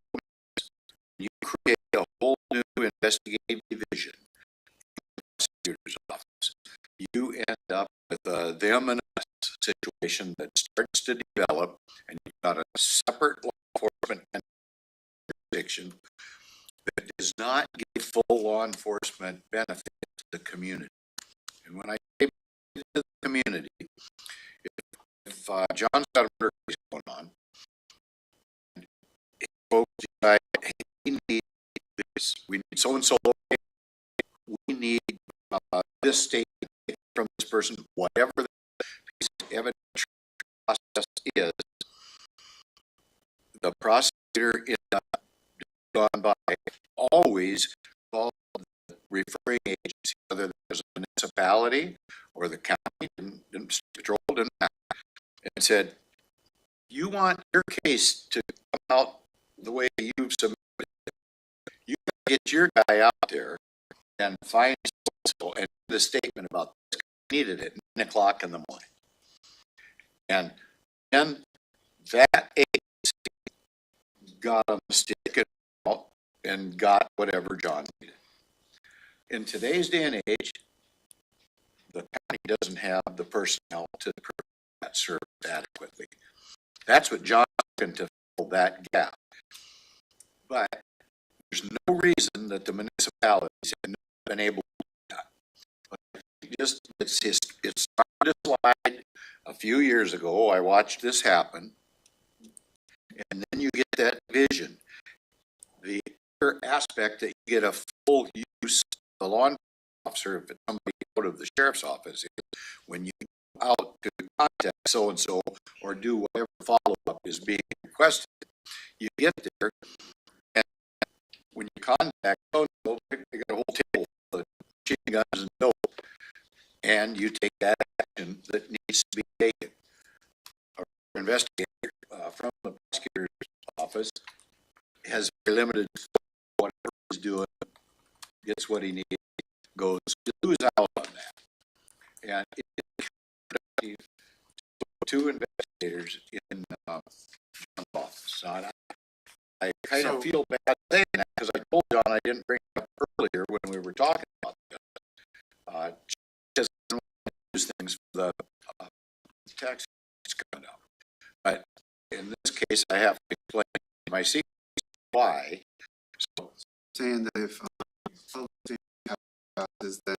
is you create a whole new investigative division in the prosecutor's office. You end up with a them and us situation that starts to develop, and you've got a separate law enforcement jurisdiction that does not give full law enforcement benefit to the community. And when I say to the community, if John's got a murder case going on, and folks decide, hey, we need this, we need so-and-so, we need this statement from this person, whatever the piece of evidence process is, the prosecutor in gone by always called the referring agency, whether there's a municipality or the county, didn't patrolled in that, and said, you want your case to come out the way you've submitted it. You gotta get your guy out there and find so and the statement about this needed at 9 o'clock in the morning. And then that agency got a mistake out and got whatever John needed. In today's day and age, the county doesn't have the personnel to provide that service adequately. That's what John's looking to fill that gap. But there's no reason that the municipalities have not been able to do that. But it started to slide a few years ago. I watched this happen. And then you get that vision. The other aspect that you get a full use of the law enforcement officer, if it's somebody out of the sheriff's office, is when you go out to contact so-and-so or do whatever follow-up is being requested. You get there, and when you contact so-and-so, they got a whole table full of machine guns and dope, and you take that action that needs to be taken. An investigator from the prosecutor's office has very limited whatever he's doing, gets what he needs, goes to lose out on that. And it's productive to investigators investigators in, John's office. Now, and I kind So- of feel bad saying that, because I told John I didn't bring it up earlier when we were talking about this. Just don't use things for the, tax coming up. But in this case, I have to explain my secret why. So, Saying that if public safety passes, then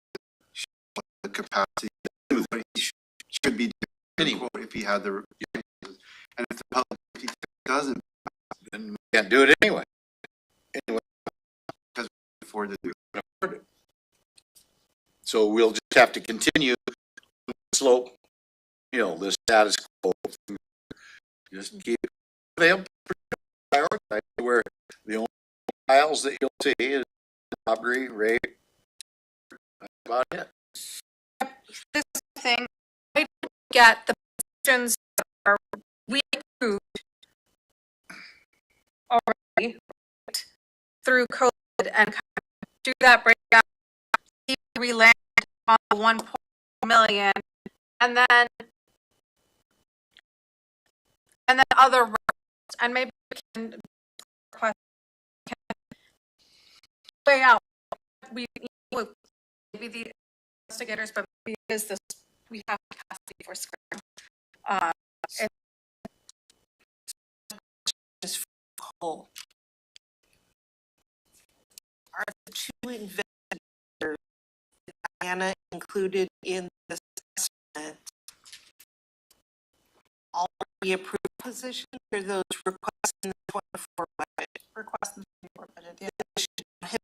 the capacity, what he should be doing, quote, if he had the, and if the public safety doesn't then we can't do it anyway. afford to do it. So we'll just have to continue the slope, the status quo. Just keep them prioritized where the only files that you'll see is robbery, rape. That's about it. This thing, I don't get the positions that are we approved already through COVID and kind of do that breakdown, see where we land on the 1 million, and then other routes, and maybe we can request way out. Maybe the investigators, but maybe is this we have capacity for scrap. Just whole. Are the two investigators Diana included in this estimate already approved positions, or those requests in the 24 budget? Request in the 24 budget, yeah. Should have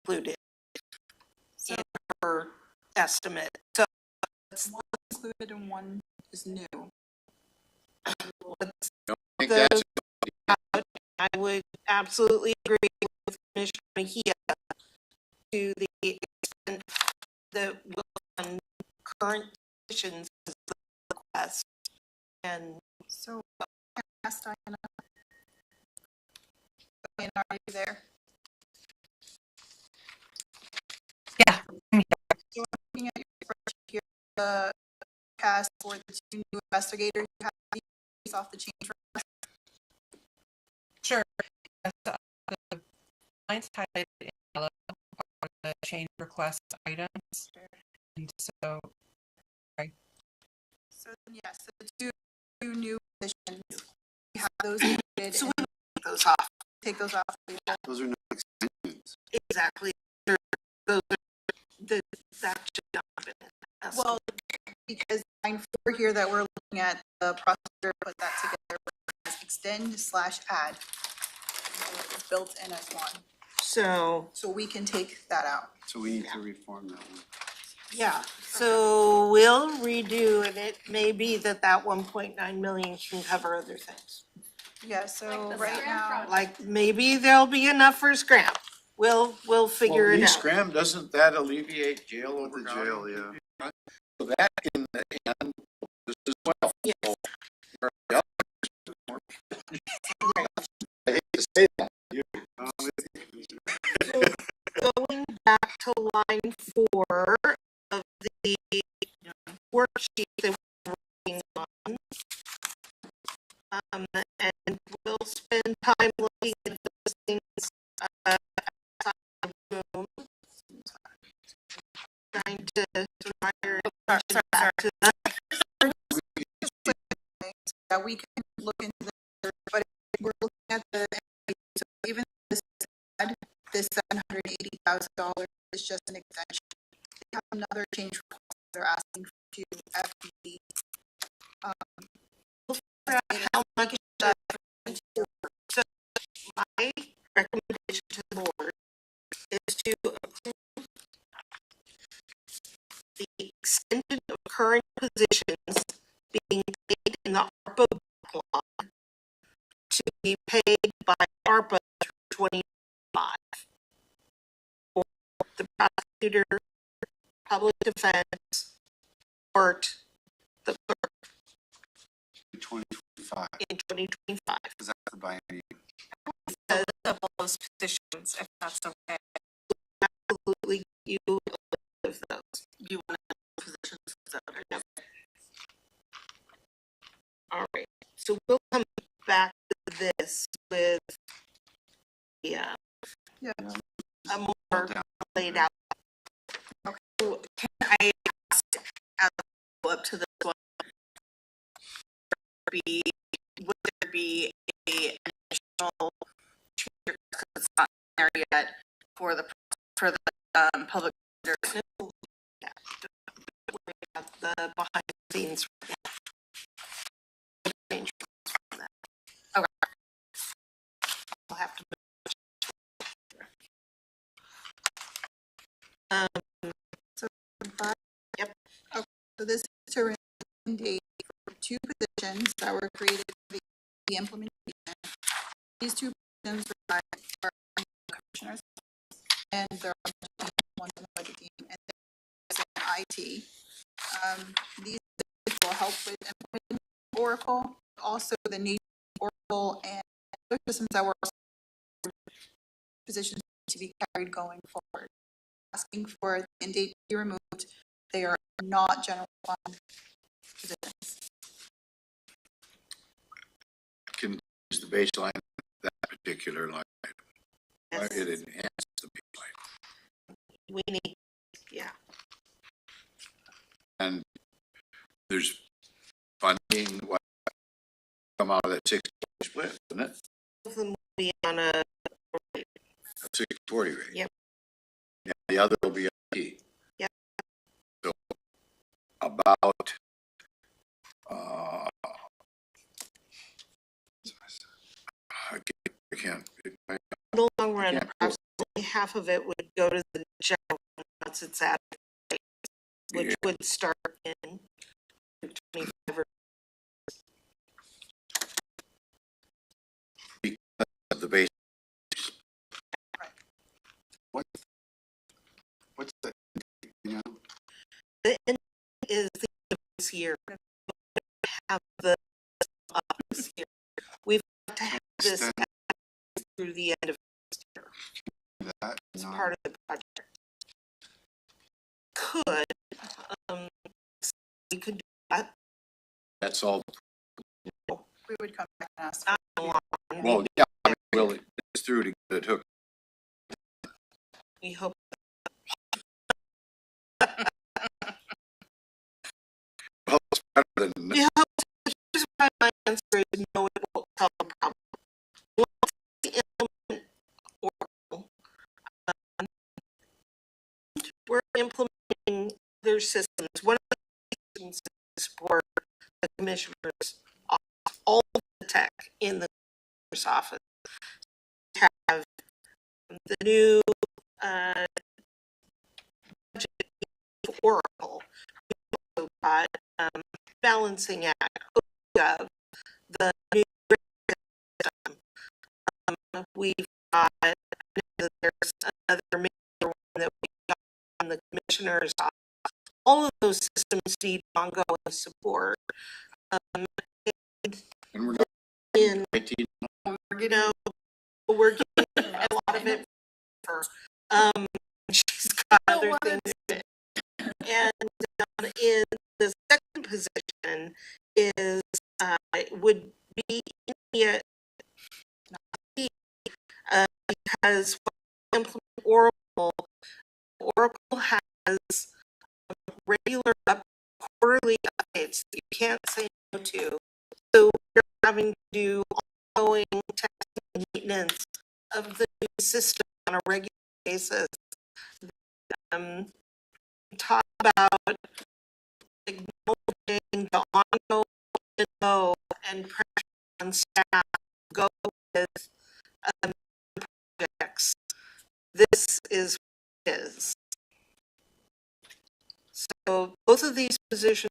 included in her estimate. So One included and one is new. let's I think that's I would absolutely agree with Commissioner Mejia to the extent that will fund current positions as the request. And So, ask Diana. Diana, are you there? Yeah. So I'm looking at your spreadsheet here, the cast for the two new investigators, you have these off the change request. Sure. Yes, the lines highlighted in yellow are the change request items. And so, So, yes, the two new positions, you have those included, so and we take those off. take those off. Those are not extensions. Exactly. Those are, that should not have been. Well, because line 4 here that we're looking at, the prosecutor put that together as extend/add. So it's built in as one, So, so we can take that out. So we need to reform that one. yeah, so we'll redo, and it may be that 1.9 million can cover other things. Yeah, so Like the right Scram now, project. Like maybe there'll be enough for scrap. We'll figure it out. Scram, doesn't that alleviate jail With the jail, yeah. So that in the end, this as well. Yes. So, I hate to say that. Going back to line 4 of the worksheet that we're working on. And we'll spend time looking at those things outside of the room. Trying to draw your attention back to that. yeah, we can look into the, but if we're looking at the, so even this $780,000 is just an extension. They have another change request they're asking to FD. How much that so my recommendation to the board is to approve the extension of current positions being paid in the ARPA backlog to be paid by ARPA through 2025. For the prosecutor, public defense, court, the clerk 2025, in 2025. because that's the biennium. Of those positions, if that's okay. Absolutely, you of those. You want to positions, is that what it is? All right. So we'll come back to this with, yeah, Yeah. a more laid out. So can I ask, as a follow-up to this one, would there be an additional change request, 'cause it's not there yet, for the public vendors? Yeah. The behind the scenes. Change from that. Okay. We'll have to. Yep. So this is to recommend for two positions that were created for the implementation. These two positions are commissioners and they're one on the budget team and there's an IT. These will help with implementing Oracle, also the need for Oracle and other systems that were positions to be carried going forward. Asking for the end date to be removed. They are not general fund positions. Can use the baseline, of that particular line. Yes. It enhances the baseline. We need, yeah. And there's funding, what, come out of that 60 split, isn't it? Both of them will be on a, A 60/40 rate. Yep. Yeah, the other will be IT. Yep. So about, I can't, in the long run, can't- approximately half of it would go to the general fund once it's at, which Yeah. would start in 25 or the base, What's the, you know, the end is the end of this year. We have the up this year. We've got to have this Extend- through the end of this year. that, It's not- part of the project. Could, we could do that. that's all. We would come back and ask. Not long. Well, yeah, I mean, well, it's through to get it hooked. We hope. Well, it's better than, We hope. Here's why my answer is no, it won't solve the problem. Once we implement Oracle, we're implementing their systems. One of the systems is for the commissioners, all the tech in the commissioner's office. We have the new budget for Oracle. We also got balancing act, OGov, the new system. We've got, there's another major one that we got on the commissioner's office. All of those systems need ongoing support. and we're not In, 19, you know, we're getting a lot of it for, she's got other things. And in the second position is, would be immediate, because when we implement Oracle has regular quarterly updates that you can't say no to. So you're having to do ongoing testing and maintenance of the new system on a regular basis. Talk about acknowledging the ongoing info and pressure on staff to go with projects. This is what it is. So both of these positions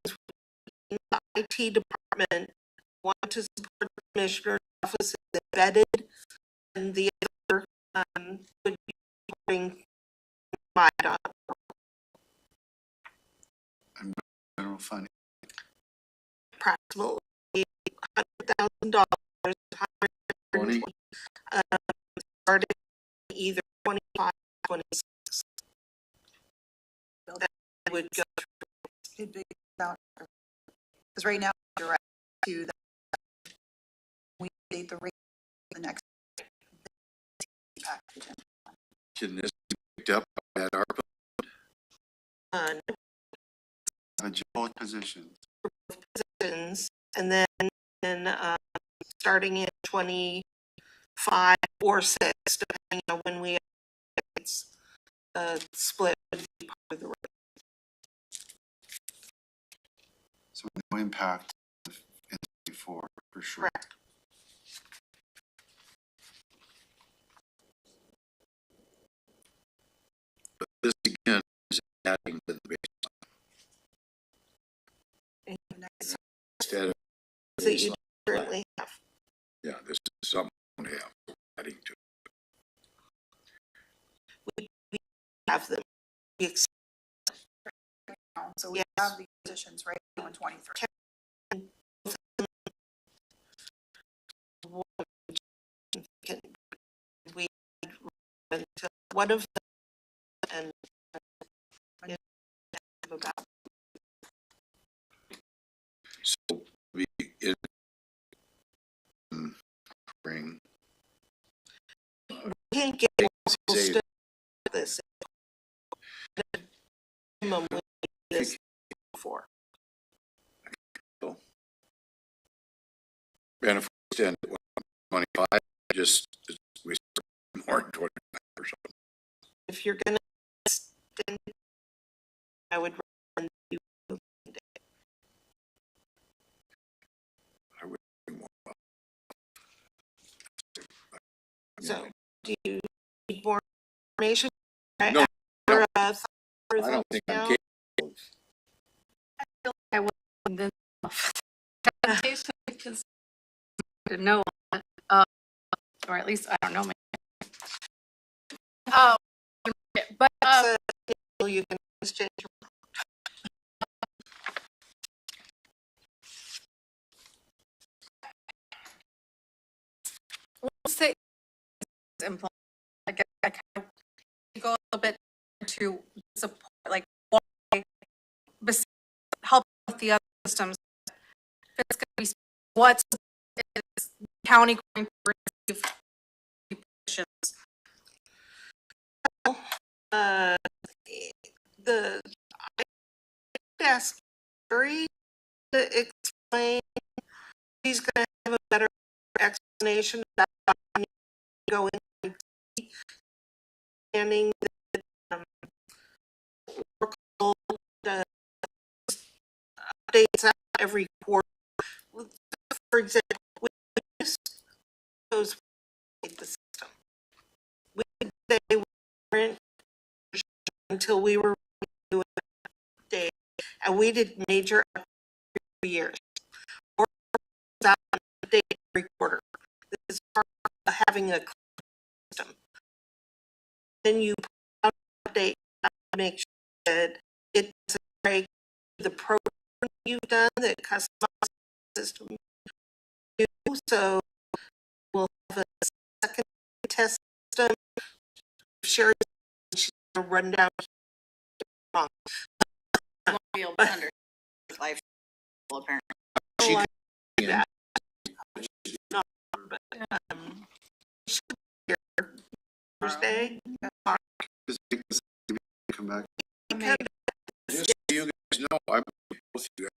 in the IT department, one to support the commissioner's office is embedded, and the other would be supporting my general fund. approximately $100,000 20. starting either 25, 26. That would go It'd be about, because right now, direct to the update the rate for the next package. Can this be picked up by that ARPA? Both positions. Positions, and then, starting in 25 or 6, depending on when we, it's, split would be part of the rate. So no impact in 24 for sure. Correct. But this again is adding to the baseline instead of. That you currently have. Yeah, this is something we have adding to. We have them. We ex- So we Yes. have the positions right now in 23. can, we, one of them, and about So we in bring can't get say this. Minimum we need is before. and if we extend it 25, just we start more than 25 or something. If you're gonna extend it, I would recommend you move it. I would do more. So, do you need more information? No, Or, I don't think I'm capable of. I wasn't this presentation because I didn't know, or at least I don't know. Oh, but So, you can exchange. we'll say implement. I guess I kind of go a little bit into support, like why, besides help with the other systems. If it's going to be what is the county going to receive positions? The I ask Gary to explain. He's going to have a better explanation about how we need to go into understanding the Oracle updates out every quarter. For example, we just goes the system. They weren't until we were doing update, and we did major every year. Or update every quarter. This is part of having a system. Then you update to make sure that it's break the program you've done that customizes the system. So we'll have a second test system. Sherry, she's gonna run down. Won't be able to understand life apparently. She Like can- that. Not, but, she should be here Thursday. Just make this, come back. Because Just so you guys know, I'm with you.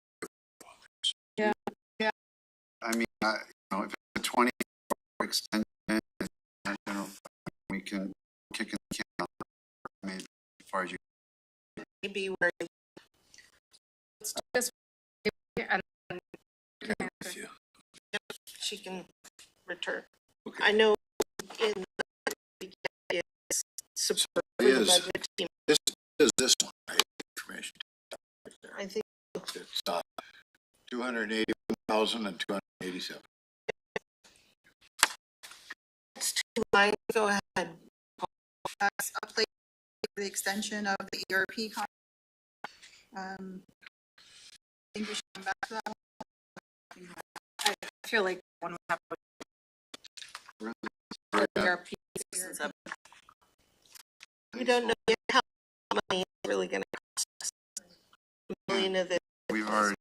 I mean, you know, if it's a 24 extension, you know, we can kick in the can maybe as far as you. maybe where Let's do this. And then I'm with you. she can return. Okay. I know in the it's support for It the is. budget team. This is this one, right? Information. I think It's 281,000 and 287. it's too late. Go ahead. That's update for the extension of the ERP contract. I think we should come back to that one. I feel like one would have Right, yeah. ERP. We don't know yet how much money it's really gonna cost us. A million of it. We've already,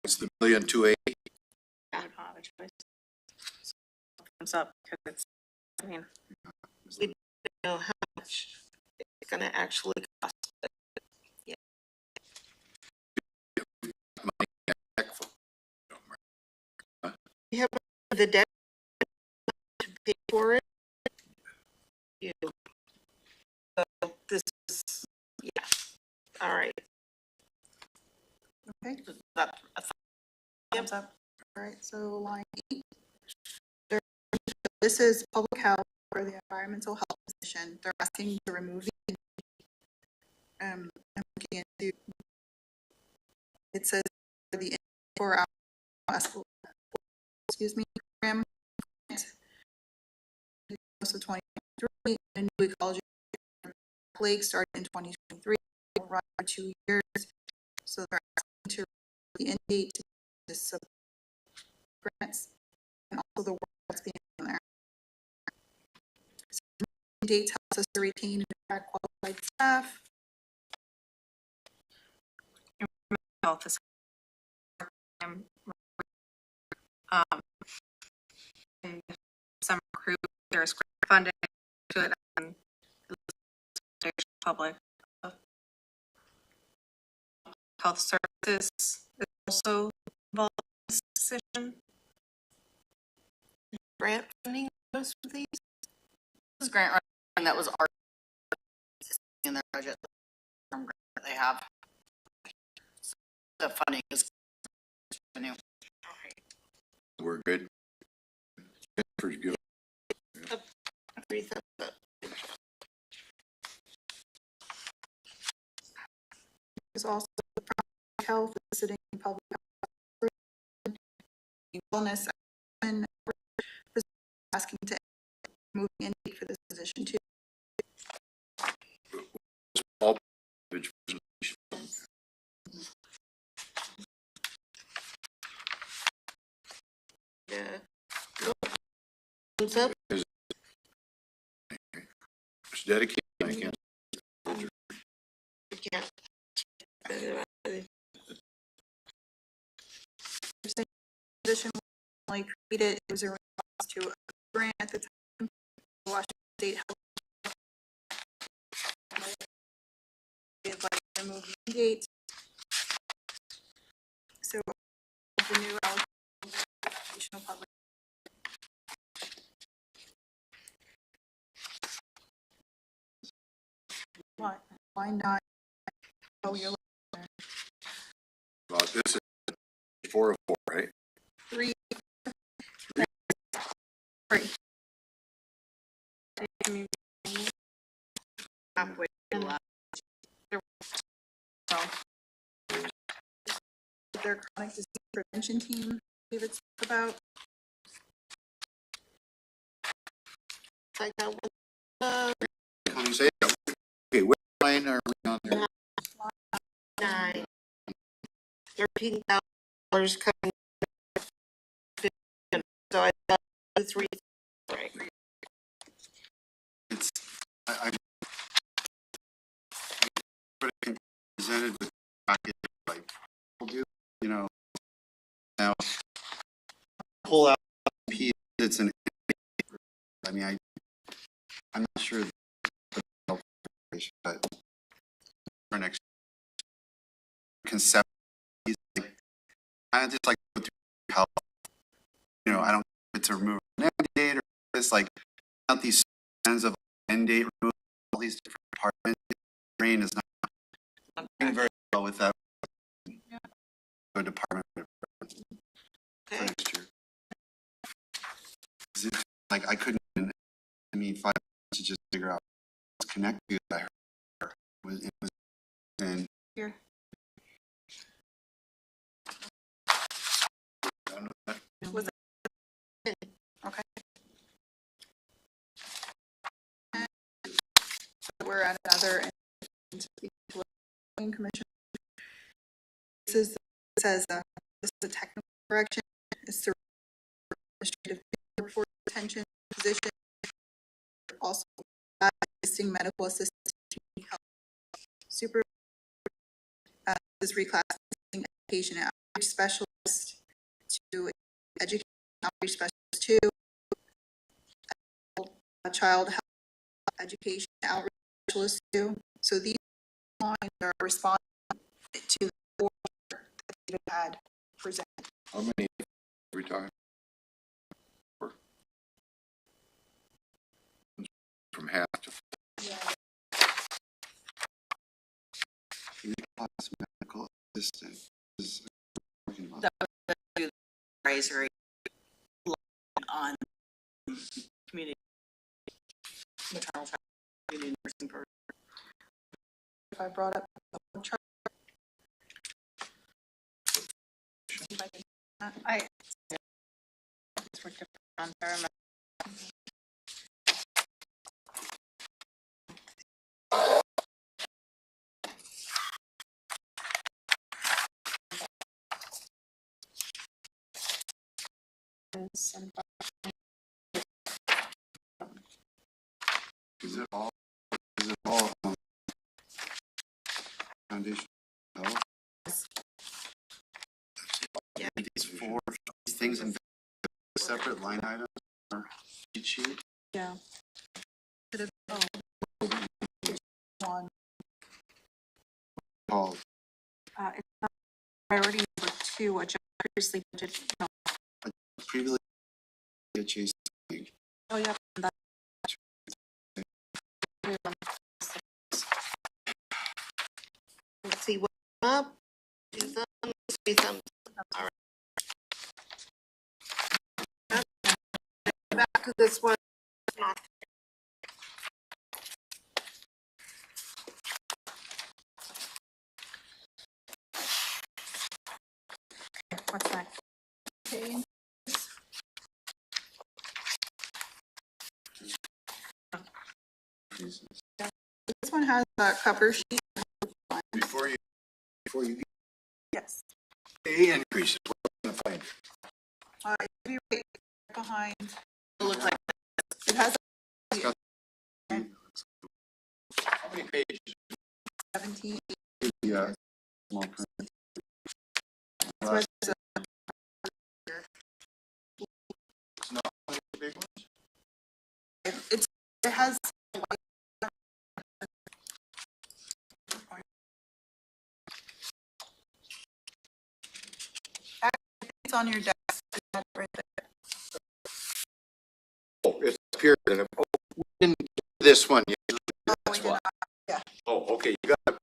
It's the 1,280,000. I don't have a choice. comes up, because it's, I mean, Know how much it's gonna actually cost. You have the debt to pay for it. You. So this is, yeah, all right. Okay, that, thumbs up. All right, so line 8. This is public health for the environmental health position. They're asking to remove the, I'm looking into, it says for the 4-hour, excuse me, program, so 2023, and new ecology plague started in 2023, will run for 2 years. So they're asking to the end date to this grants and also the work that's being done there. So the dates helps us to retain and attract qualified staff. Health is and some crew, there's funding to it and public health services is also involved in this decision. Grant funding goes for these. this is grant writing, and that was our, in their budget, from grant that they have. So the funding is revenue. We're good. For good. 3 thumbs up. There's also public health, visiting public health, wellness, and asking to move in for this position too. All Yeah. Thumbs up. It's dedicated. I can't. We can't. Position only created, it was a response to a grant at the time, Washington State Health. They'd like to move the date. So the new allocational public. What? Why not? Oh, you're looking Well, this is 4 of 4, right? 3. Halfway through last. Their chronic disease prevention team, David spoke about. I got one. Can you say it? Okay, what line are we on there? 9. $13,000 coming. So I got 3. Right. It's, I presented with package like we'll do, you know, now pull out P, it's an, I mean, I'm not sure but for next concept, like, I just like go through health, you know, I don't know if it's a remove an end date or it's like not these strands of end date removal, all these different departments. Brain is not doing very well with that. Yeah. A department for Okay. next year. 'Cause it's like I couldn't, I mean, 5 minutes to just figure out what's connected. I heard it was, and Here. Was it? Okay. So we're at another commission. This is, it says, this is a technical correction. It's the administrative report retention position. Also, assisting medical assistant, super, is reclassifying education outreach specialist to education outreach specialist 2. child health education outreach specialists do. So these lines are responding to the order that David had presented. How many are we talking? From half to, Class medical assistant is talking about. That would do the advisory on community maternal child community nursing program. If I brought up the chart. If I can- I, It's for different on paramedic. Is it all foundation? No? Yeah. These things in separate line items or cheat sheet? yeah. Could have, one. Called It's not priority number 2, which I previously budgeted. No. previously get chased. Oh, yeah. That. let's see what up, do thumbs, three thumbs. All right. Back to this one. What's next? Okay. This one has a cover sheet. before you Yes. pay increases, what are you gonna find? It'd be right behind, It looks like it has How many pages? 17. Yeah. Small print. So it's, Not one of the big ones? it has. It's on your desk. It's right there. Oh, it's up here, and oh, we didn't do this one yet. Oh, That's we did why. not. Oh, okay, you got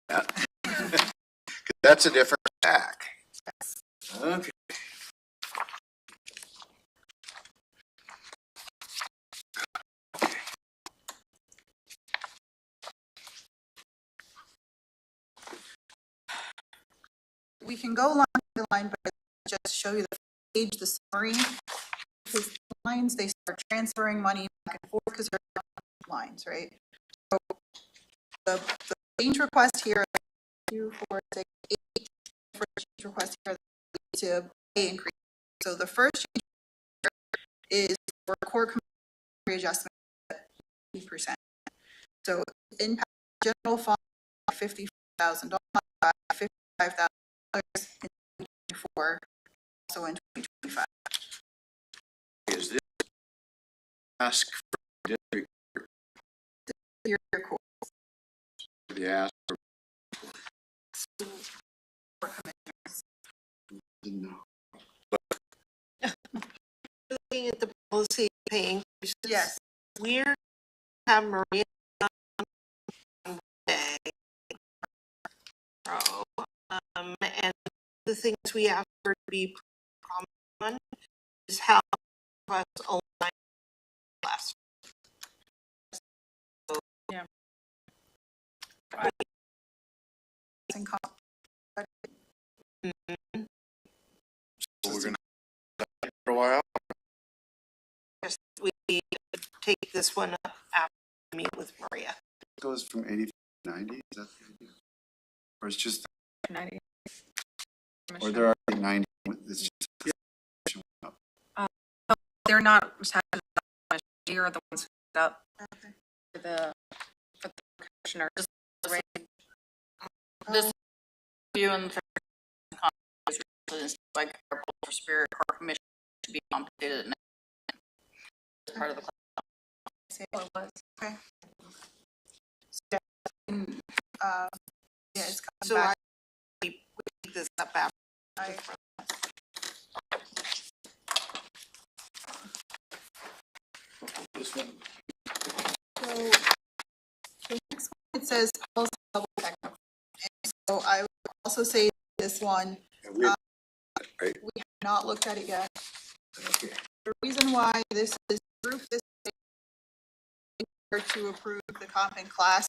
that. That's a different stack. Okay. We can go line by line, but just show you the page, the summary. Because the lines, they start transferring money back and forth because they're lines, right? So the change request here, 2, 4, 6, 8, for change request here to pay increase. So the first change is for core readjustment at 50%. So impact general fund $50,000, $55,000 in 2024, also in 2025. Is this ask for district, Your core the ask for commissioners. Didn't know. Looking at the policy paying. Yes. We're have Maria on day. And the things we ask her to be common is how us online class. And com- So we're gonna for a while. Just we take this one up after we meet with Maria. It goes from 80 to 90, is that the idea? Or it's just, 90. or there are 90, it's just. They're not, you're the ones who set up Okay. for the commissioner. Just right. this view and like for Spirit Core Commission to be compensated as part of the say? Well, it was. Okay. So, yeah, it's coming So back. we pick this up after. I- This one. So, the next one, it says policy level technical. And so I would also say this one, And we, right, we have not looked at it yet. okay. The reason why this is group this to approve the comp and class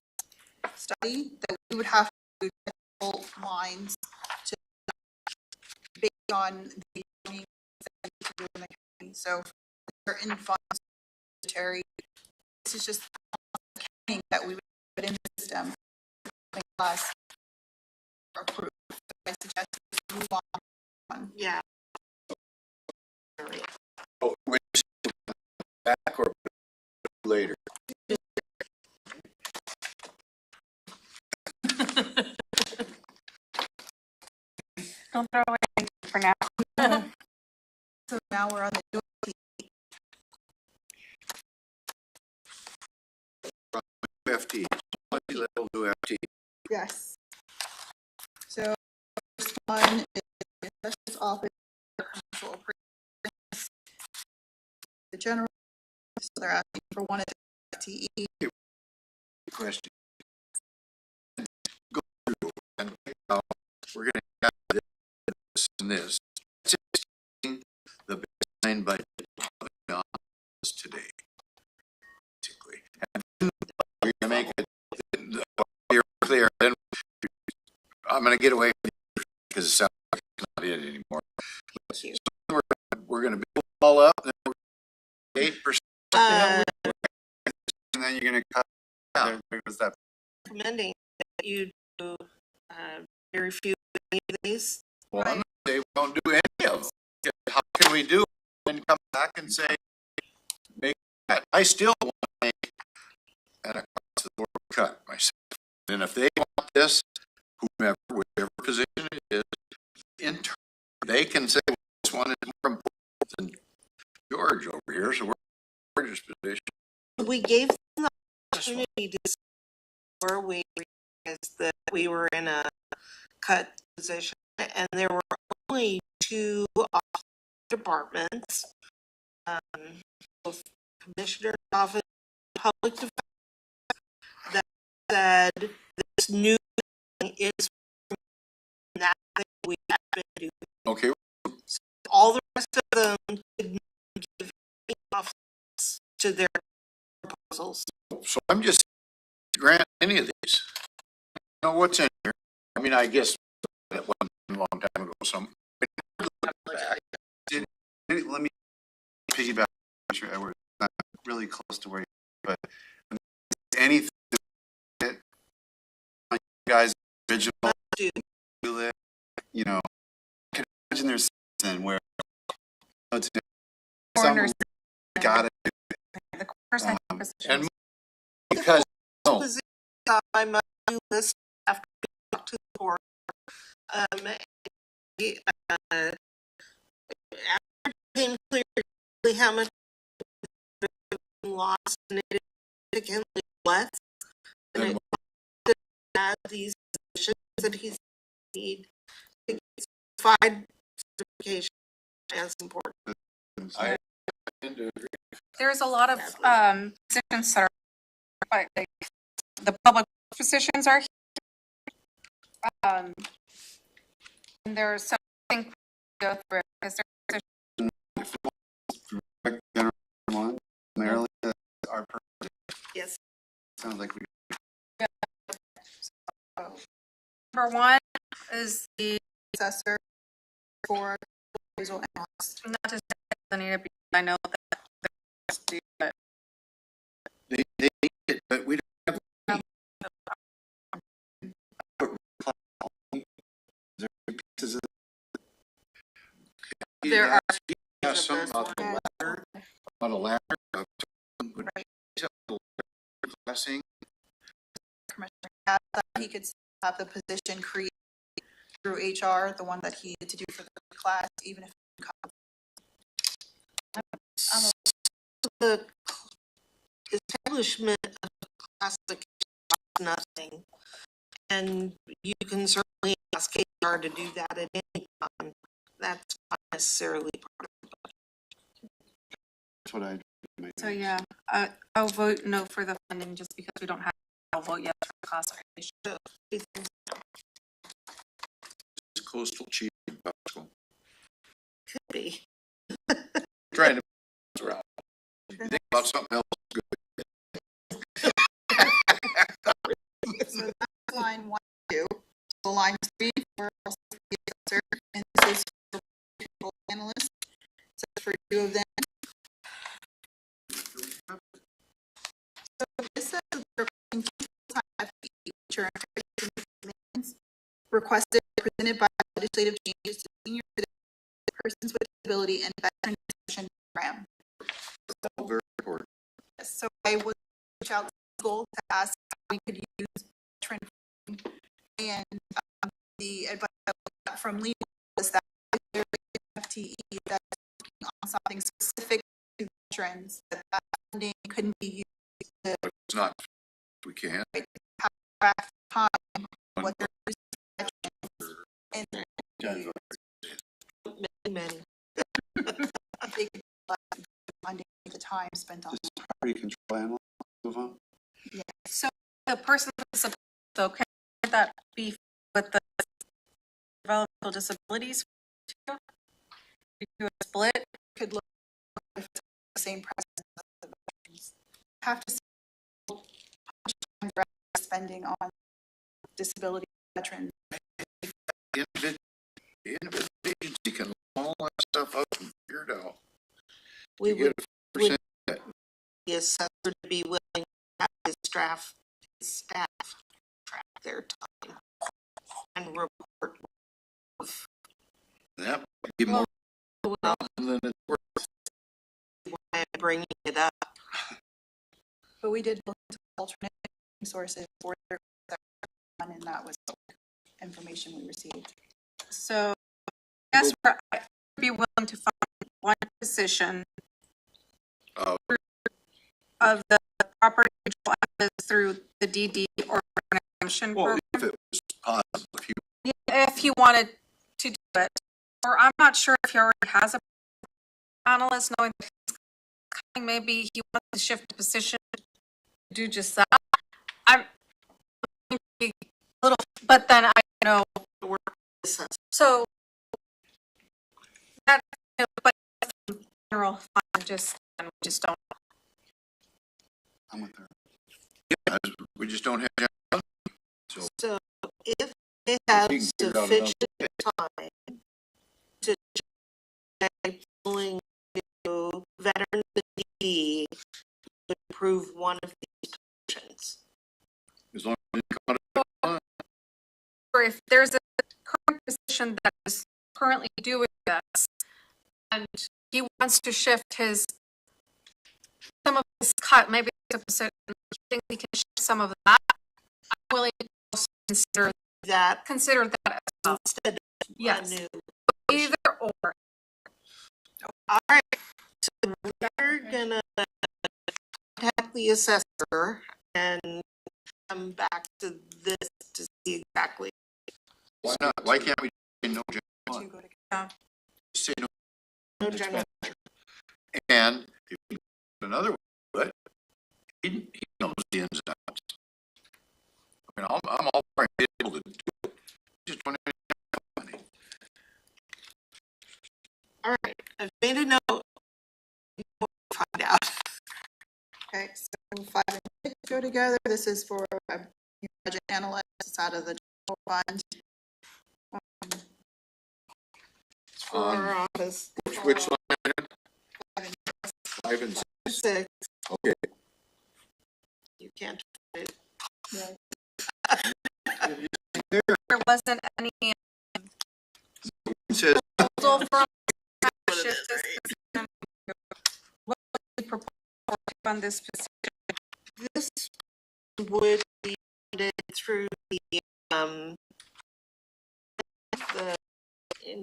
study, that we would have to do technical lines to based on the training that we need to do in the county. So certain funds, budgetary, this is just training that we would put in the system. Class approved. So I suggest we move on. Yeah. Oh, wait, back or later? Don't throw away anything for now. So now we're on the FT, level new FT. yes. So first one is specialist office for commercial appraisals. The general, so they're asking for one of the FTE. Question. Go through and we're gonna have this and this. 16, the baseline budget of the office today. Basically. And then we're gonna make it clear, then I'm gonna get away with it because it sounds like it's not it anymore. So we're gonna build it all up, then we're 8%. And then you're gonna cut out, was that Recommending that you do, peer review any of these. Well, I'm not saying we don't do any of them. How can we do it and come back and say, make that? I still want to make an across the board cut myself. And if they want this, whomever, whichever position it is, intern, they can say, well, this one is more important than George over here, so we're George's position. We gave them the opportunity to see where we realized that we were in a cut position, and there were only two departments, both Commissioner's Office, Public Defense, that said this new thing is that thing we have been doing. Okay, All the rest of them did not give any offense to their proposals. so I'm just grant any of these. You know what's in here? I mean, I guess that one long time ago, let me piggyback, I'm sure Edward, not really close to where you, but anything that you guys original Do. do it, you know, I can imagine there's something where it's Corners. gotta The corners Um, positions. and because, no, Positions on my list after we talked to the board. After it became clear how much lost and it significantly less. And then I to add these positions that he's need to get certified certification as important. I tend to agree. There's a lot of positions that are quite like the public positions are here. And there's something to go through. Is there general one, Maryland, our Yes. sounds like we number one is the Assessor for appraisal analyst. not just doesn't need to be, I know that but They need it, but we don't have. pieces of There are Yeah, something about the ladder, about a ladder. Blessing. Commissioner had that he could have the position created through HR, the one that he needed to do for the class, even if it the is establishment of classification costs nothing. And you can certainly ask HR to do that at any time. That's not necessarily part of That's what I. So yeah, I'll vote no for the funding just because we don't have, I'll vote yes for the classification. it. It's coastal cheating, Pascal. Could be. Trying to bounce around. You think about something else good. So that's line 1, 2. So line 3 for also the assessor, and this is for people analysts. So for 2 of them. So this says that they're requesting 2 full-time FTE, which are demands requested, presented by legislative changes to senior persons with disability and veteran nutrition program. Very important. So I would reach out to school to ask how we could use veteran and the advice I got from legal was that if there is an FTE that's working on something specific to veterans, that funding couldn't be used to It's not, we can't. track time what they're using for veterans, and Many. they could funding the time spent on. Property control animal, move on. So the person with disability, though, can that be with the developmental disabilities? too? We do a split? Could look if it's the same price as the veterans. Have to see how much time they're spending on disability veterans. Individual agency can look all that stuff up and figure it out. We You would get a percent. the assessor to be willing to have his staff track their time and report. That might be more Well, than it's worth. why I'm bringing it up. But we did look into alternate sources for their, and that was the information we received. So I guess I'd be willing to find one position Uh, of the property control office through the DD or an exemption Well, program. if it was possible, if you, If you wanted to do it, or I'm not sure if he already has a analyst, knowing that he's coming, maybe he wants to shift the position to do just that. I'm a little, but then I know, so that, but general fund just, and we just don't. I'm with her. yeah, we just don't have. So So if they have You can figure out sufficient time to check pulling to veteran DD to approve one of these positions. as long as you got it, Or if there's a current position that is currently doing this, and he wants to shift some of his cut, maybe it's a position, I think we can shift some of that. I'm willing to also consider that as well. Instead of Yes. a new. Either or. All right, so we're gonna contact the assessor and come back to this to see exactly. why not? Why can't we say no general To fund? go to Say no No general. expenditure. And if we do another way, but he knows the ins and outs. I mean, I'm all for being able to do it. Just don't have money. All right, I've made a note. We'll find out. Okay, so 5 and 6 go together. This is for a budget analyst. It's out of the general fund. For our office. Which line? 5 and 5 and 6. 6. Okay. You can't find it. yeah, There wasn't any It says proposal from shift this position. What would you propose on this position? This would be funded through the in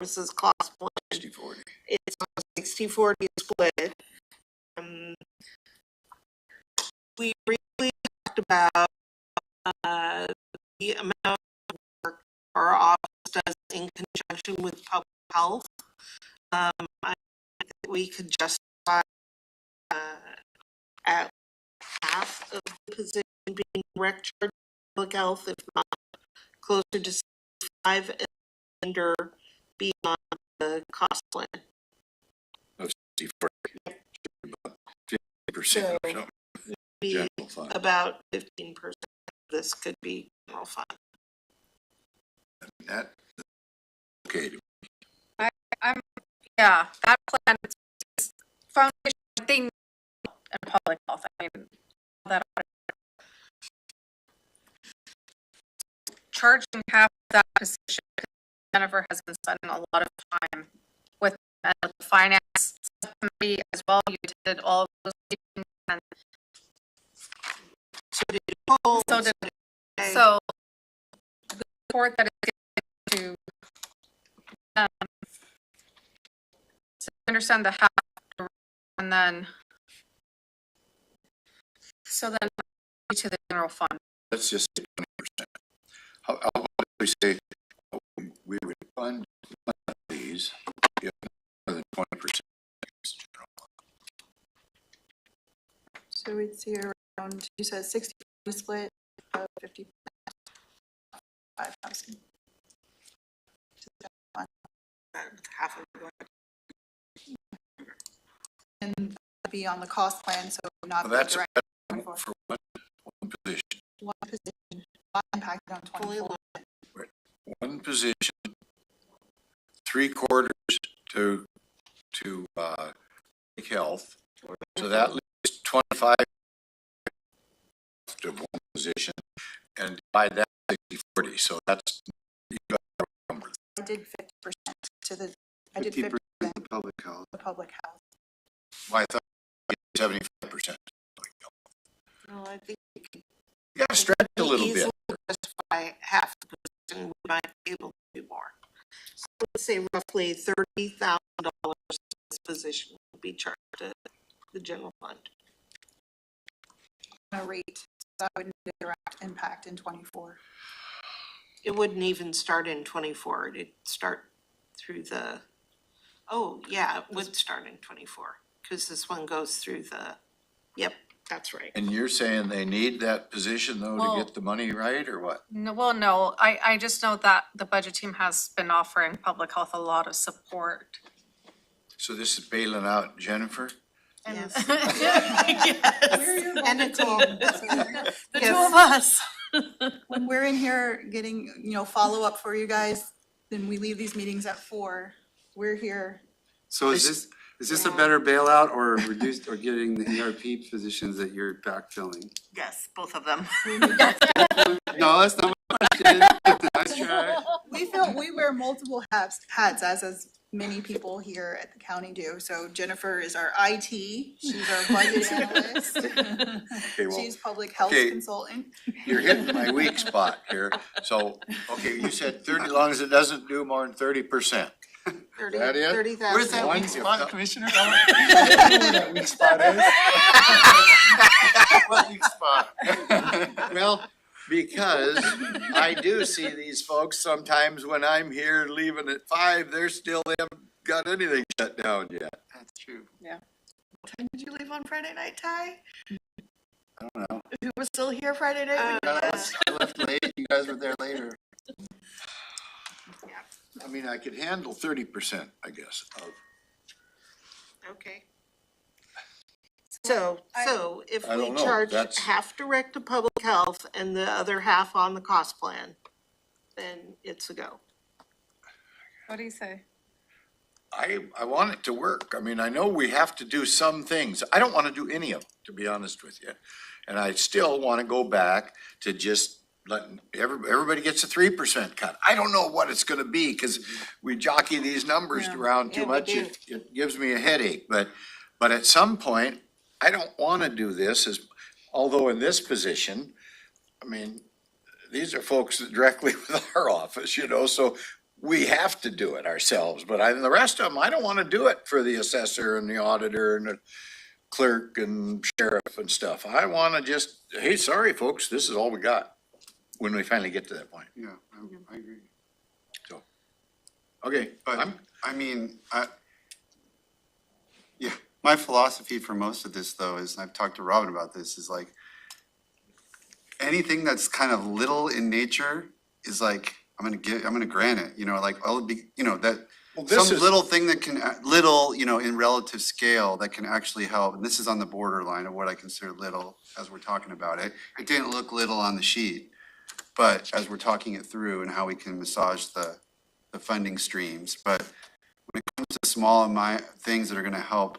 versus cost blend. 60/40. It's a 60-40 split. we briefly talked about, the amount of work our office does in conjunction with public health. I think that we could justify, at half of the position being direct charge of public health, if not closer to 5 and under beyond the cost plan. Of 50% or something. Be General fund. about 15% of this could be general fund. That, okay, Yeah, that plan is foundation thing in public health. I mean, that charging half of that position, Jennifer has been spending a lot of time with the finance subcommittee as well. You did all of those meetings, and So did Nicole, so did, I. so the report that is given to, so I understand the half, and then, so then to the general fund. let's just say 20%. How about we say we would fund these if more than 20%? So we'd see around, you said 60 split of 50%. 5,000. Half of it. And that'd be on the cost plan, so not Well, the that's direct for one position. one position, not impacted on 24. One position, 3/4 to public health. So that leaves 25 to one position, and divide that 60/40. So that's, you got a number. I did 50% to the, I did 50% 50% of public health. to public health. Well, I thought 75%. No, I think we could You gotta stretch a little bit. easily justify half the position, we might be able to do more. So let's say roughly $30,000 this position would be charged to the general fund. A rate, that would be a direct impact in 24. It wouldn't even start in 24, it'd start through the, oh, yeah, it would start in 24, because this one goes through the, yep, that's right. And you're saying they need that position though Well- to get the money right, or what? No, well, no, I just know that the budget team has been offering public health a lot of support. So this is bailing out Jennifer? Yes. And Nicole. The two of us. When we're in here getting, follow up for you guys, then we leave these meetings at 4. We're here. So is this a better bailout or reduced, or getting the ERP positions that you're backfilling? Yes, both of them. No, that's not my question. Nice try. We wear multiple hats as many people here at the county do. So Jennifer is our IT, she's our budget analyst. Okay, well, She's public health okay. consultant. you're hitting my weak spot here. So, okay, you said 30, as long as it doesn't do more than 30%. That it? 30,000. Where's that weak One- spot, Commissioner? That weak spot is? What weak spot? Well, because I do see these folks sometimes when I'm here leaving at 5, they're still, they haven't got anything shut down yet. That's true. Did you leave on Friday night, Ty? I don't know. Who was still here Friday night? I left late, you guys were there later. I mean, I could handle 30%, I guess, of Okay. So if I we don't know, charge that's- half direct to public health and the other half on the cost plan, then it's a go. What do you say? I want it to work. I mean, I know we have to do some things. I don't want to do any of them, to be honest with you. And I still want to go back to just letting everybody gets a 3% cut. I don't know what it's gonna be, because we jockey these numbers around too Yeah, we much. do. It gives me a headache, but at some point, I don't want to do this although in this position, I mean, these are folks directly with our office, so we have to do it ourselves, but the rest of them, I don't want to do it for the assessor and the auditor and clerk and sheriff and stuff. I wanna just, hey, sorry, folks, this is all we got, when we finally get to that point. Yeah, I agree. So, okay, But, I mean, yeah, my philosophy for most of this though is, and I've talked to Robin about this, is like, anything that's kind of little in nature is like, I'm gonna grant it, you know, like, I'll be, you know, that, Well, this some is- little thing that can, little, you know, in relative scale, that can actually help, and this is on the borderline of what I consider little, as we're talking about it. It didn't look little on the sheet, but as we're talking it through and how we can massage the funding streams, but when it comes to small things that are gonna help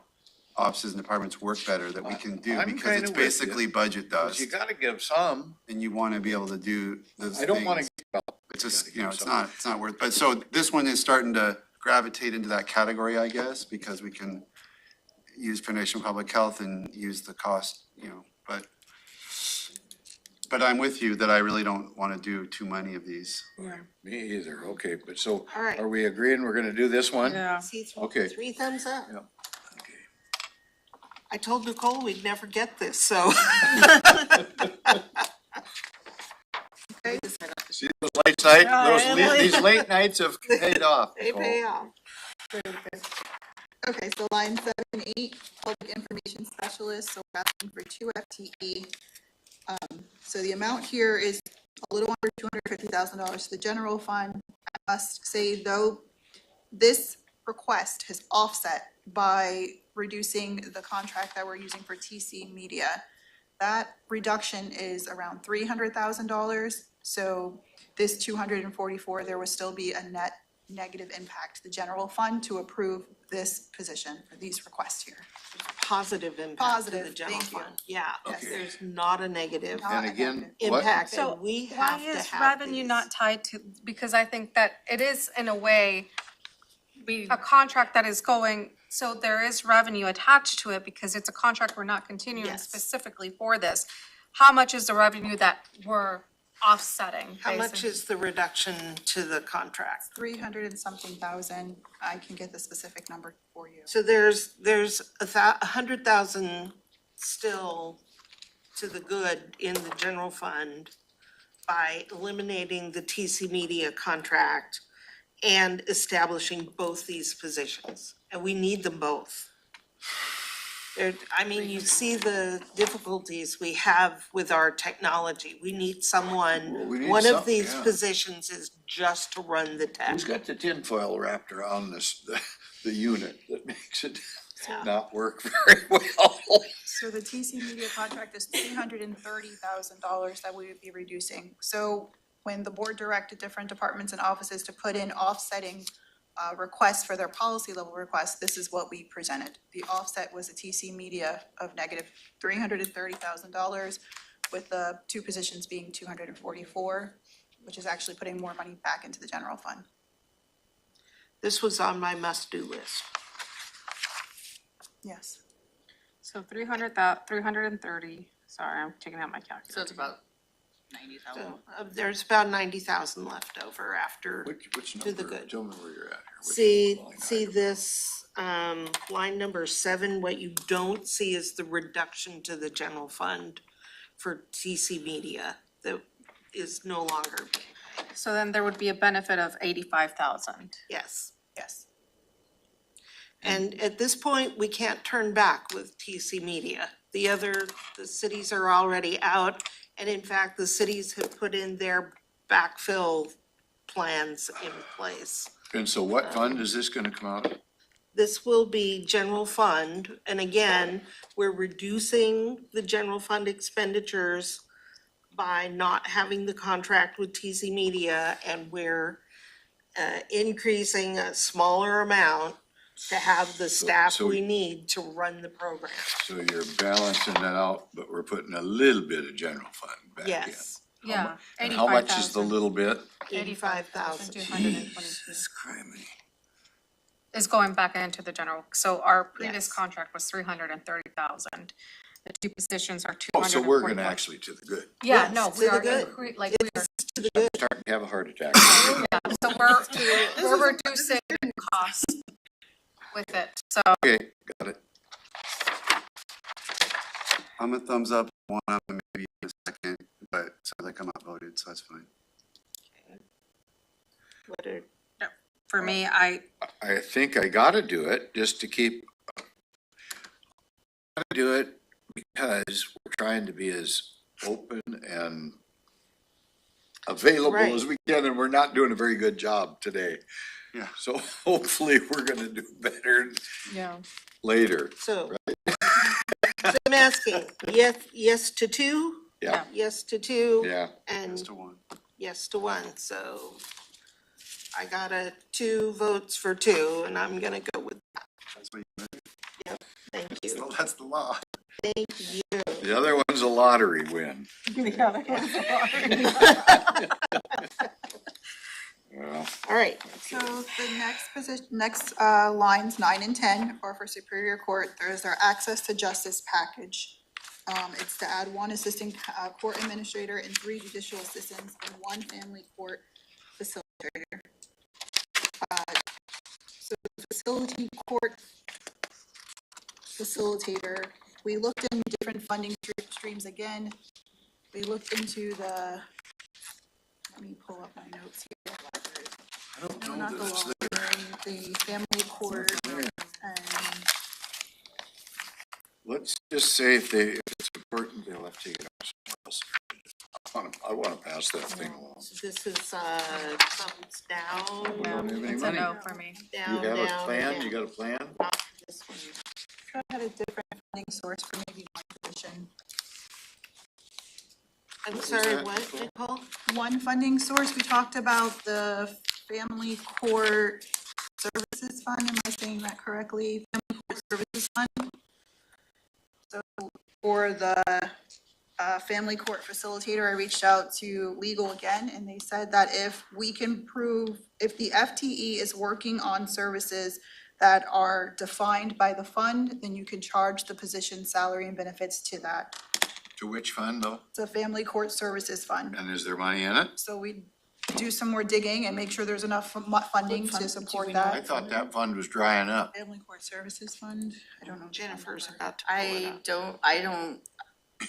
offices and departments work better, that we can do, I'm because kinda it's with you. basically budget dust, you gotta give some. and you wanna be able to do those I don't wanna things. give up. It's just, Gotta you know, give it's not worth, but so this one is starting to gravitate into that category, I guess, because we can use Foundation Public Health and use the cost, you know, but I'm with you that I really don't wanna do too many of these. Me either, okay, but so, All right. are we agreeing we're gonna do this one? Yeah. See, Okay. 3 thumbs up. Yep. Okay. I told Nicole we'd never get this, so. See those late night, Yeah, really. these late nights have paid off. They Nicole. pay off. Okay, so line 7 and 8, public information specialist, so we're asking for 2 FTE. So the amount here is a little under $250,000 to the general fund. I must say, though, this request has offset by reducing the contract that we're using for TC Media. That reduction is around $300,000, so this 244, there will still be a net negative impact to the general fund to approve this position, or these requests here. Positive impact to the Positive, general thank you. fund. Yeah, Yes. there's not a negative Not And a again, negative. what, impact, So and we why have to is have revenue these. not tied to, because I think that it is in a way a contract that is going, so there is revenue attached to it because it's a contract we're not continuing Yes. specifically for this. How much is the revenue that we're offsetting? How much basically? is the reduction to the contract? 300 and something thousand, I can get the specific number for you. So there's $100,000 still to the good in the general fund by eliminating the TC Media contract and establishing both these positions, and we need them both. I mean, you see the difficulties we have with our technology. We need Well, someone, we need one some- of these yeah. positions is just to run the tech. who's got the tinfoil wrapped around the unit that makes it not work very well? So the TC Media contract is $330,000 that we would be reducing. So when the board directed different departments and offices to put in offsetting requests for their policy level requests, this is what we presented. The offset was a TC Media of negative $330,000, with the 2 positions being 244, which is actually putting more money back into the general fund. This was on my must-do list. Yes. So 330, sorry, I'm taking out my calculator. So it's about 90,000. So there's about 90,000 left over after. Which To the number, good. tell me where you're at here. Which See line item? this, line number 7, what you don't see is the reduction to the general fund for TC Media that is no longer being paid. So then there would be a benefit of 85,000. Yes. Yes. And at this point, we can't turn back with TC Media. The cities are already out, and in fact, the cities have put in their backfill plans in place. And so what fund is this gonna come out of? This will be general fund, and again, we're reducing the general fund expenditures by not having the contract with TC Media, and we're increasing a smaller amount to have the staff so- we need to run the program. So you're balancing that out, but we're putting a little bit of general fund back in. Yes, Yeah, And how much is the 85,000. little bit? 85,000. 222 Jesus Christ. is going back into the general. So our previous Yes. contract was 330,000. The 2 positions are Oh, so we're 244. gonna actually to the good. Yeah, Yes, no, to we the are, good. like, we are, I'm starting to have a heart attack. so we're reducing the cost with it, so. Okay, got it. I'm a thumbs up, one up, and maybe a second, but it sounds like I'm outvoted, so that's fine. What are, For me, I think I gotta do it just to keep. Gotta do it because we're trying to be as open and available as we can, and we're not doing a very good job today. Yeah. So hopefully we're gonna do better yeah. later. so. So I'm asking, yes to two, Yeah, yes to two, yeah. and Just a one. yes to one, so I got 2 votes for 2, and I'm gonna go with, That's what thank you, you, that's the law. thank you. The other one's a lottery win. Well, All right, So the next lines 9 and 10 are for Superior Court. There's their access to justice package. It's to add 1 assistant court administrator and 3 judicial assistants and 1 family court facilitator. So the facility court facilitator, we looked in different funding streams again. We looked into the, let me pull up my notes here. I don't No, know not that the it's law, the family court and Let's just say if it's important, they'll have to take it off. I wanna pass that thing along. so this is, thumbs down, Don't have any It's a money. no for me. You down, have a down, plan, down. you got a plan? Not for this one. try to have a different funding source for maybe one position. I'm What was sorry, that, what, Nicole? Nicole? One funding source, we talked about the family court services fund, am I saying that correctly? Family court services fund. So for the family court facilitator, I reached out to legal again, and they said that if we can prove, if the FTE is working on services that are defined by the fund, then you can charge the position salary and benefits to that. To which fund though? It's a family court services fund. And is there money in it? So we do some more digging and make sure there's enough funding to support I that. thought that fund was drying up. Family court services fund, I don't know. Jennifer's about to pull it up. I don't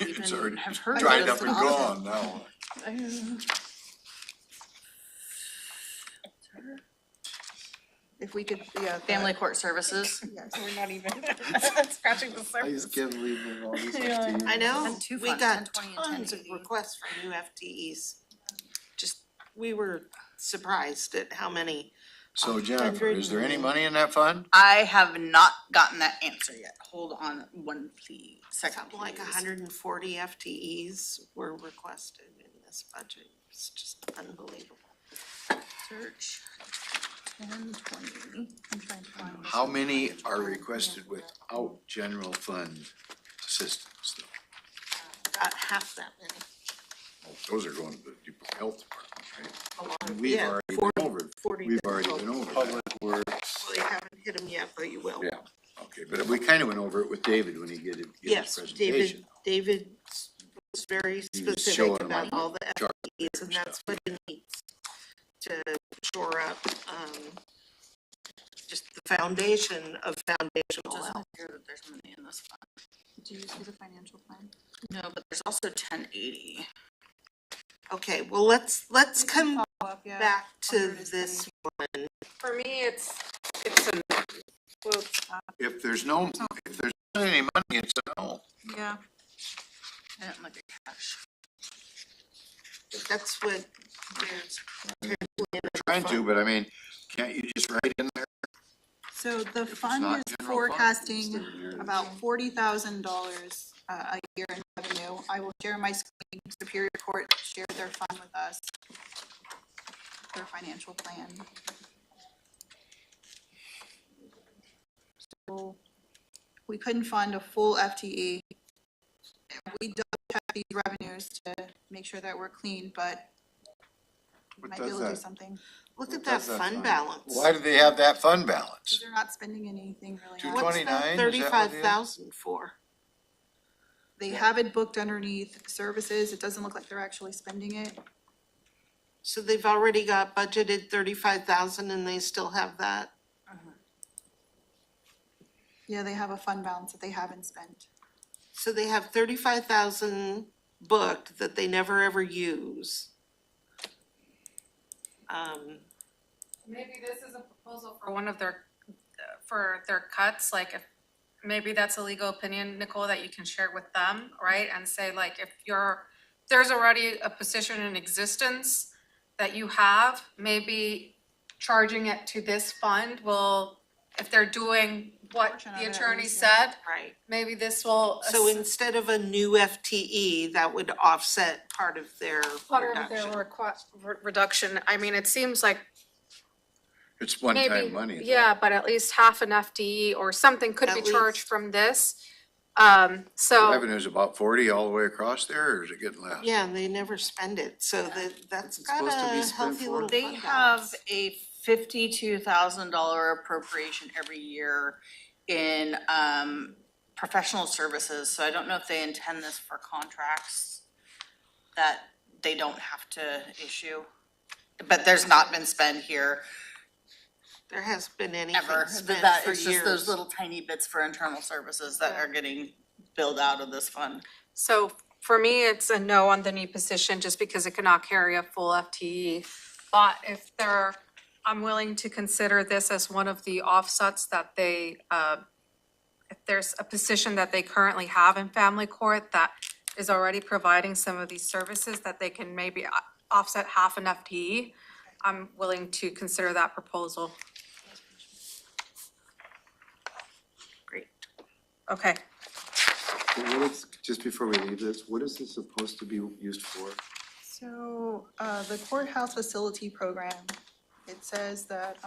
It's already even have heard of dried this. up and gone now. If we could, yeah. Family court services. Yes. We're not even scratching the I surface. just can't believe all these Yeah. FTEs. I know, And 2 we funds, got 1020 and tons of 1080. requests for new FTEs. Just, we were surprised at how many. So Jennifer, is there any money in that fund? I have not gotten that answer yet. Hold on one please, second Something like please. 140 FTEs were requested in this budget. It's just unbelievable. Search 1020. I'm trying to find this. How many are requested without general fund assistance though? About half that many. Oh, those are going to the health department, right? Along- We've yeah, already 40 been over, 40 we've to already 12. been over that. Public Works, Well, you haven't hit them yet, but you will. Yeah, okay, but we kind of went over it with David when he gave his Yes, presentation. David was very He was specific showing them about on all the chart FTEs, and that's what he needs to shore up, just the foundation of foundational Doesn't health. appear that there's money in this fund. Do you see the financial plan? No, but there's also 1080. Okay, well, let's come Follow up, yeah. back to Under this this one. For me, it's a no. Well, If there's not any money, it's a no. Yeah, I didn't look at cash. That's what there's. Trying to, but I mean, can't you just write in there? so the it's fund not is general fund, forecasting it's the- about $40,000 a year in revenue. I will share my screen. Superior Court shared their fund with us, their financial plan. So we couldn't fund a full FTE. We double check these revenues to make sure that we're clean, but we What might be does able to do that? something. Look What at that does that fund fund? balance. Why do they have that fund balance? They're not spending anything really. on it. 229, What's is that that what it is? 35,000 for? They have it booked underneath services. It doesn't look like they're actually spending it. So they've already got budgeted 35,000 and they still have that? Yeah, they have a fund balance that they haven't spent. So they have 35,000 booked that they never ever use. Maybe this is a proposal for one of their, for their cuts, like if, maybe that's a legal opinion, Nicole, that you can share with them, right? And say like, if there's already a position in existence that you have, maybe charging it to this fund will, if they're doing what Portion of the it at attorney least, yeah. said, Right. maybe this will. So instead of a new FTE, that would offset part of their Part of their reduction. reduction, I mean, it seems like It's maybe, one-time money. though. yeah, but at least half an FTE or something could At be charged least. from this. So, Revenue's about 40 all the way across there, or is it getting less? Yeah, and they never spend it, so that's It's got supposed to be a spent healthy for- little They fund have balance. a $52,000 appropriation every year in, professional services, so I don't know if they intend this for contracts that they don't have to issue. But there's not been spent here There hasn't been anything ever. spent That, for it's just those years. little tiny bits for internal services that are getting billed out of this fund. so for me, it's a no on the new position, just because it cannot carry a full FTE. But if I'm willing to consider this as one of the offsets that they, if there's a position that they currently have in family court that is already providing some of these services, that they can maybe offset half an FTE, I'm willing to consider that proposal. Great. Okay, But what is, just before we leave this, what is this supposed to be used for? So, the courthouse facility program, it says that,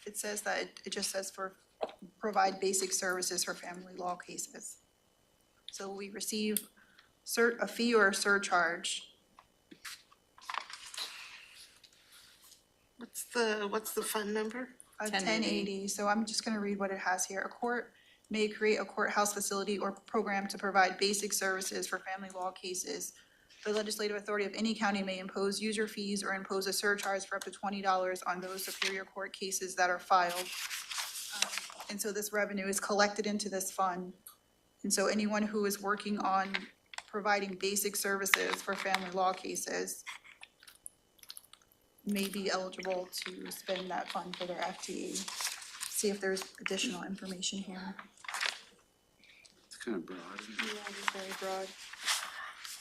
it says that, it just says for, provide basic services for family law cases. So we receive a fee or a surcharge. What's the fund number? A 1080. 1080, so I'm just gonna read what it has here. A court may create a courthouse facility or program to provide basic services for family law cases. The legislative authority of any county may impose user fees or impose a surcharge for up to $20 on those superior court cases that are filed. And so this revenue is collected into this fund. And so anyone who is working on providing basic services for family law cases may be eligible to spend that fund for their FTE. See if there's additional information here. It's kind of broad. Yeah, it's very broad.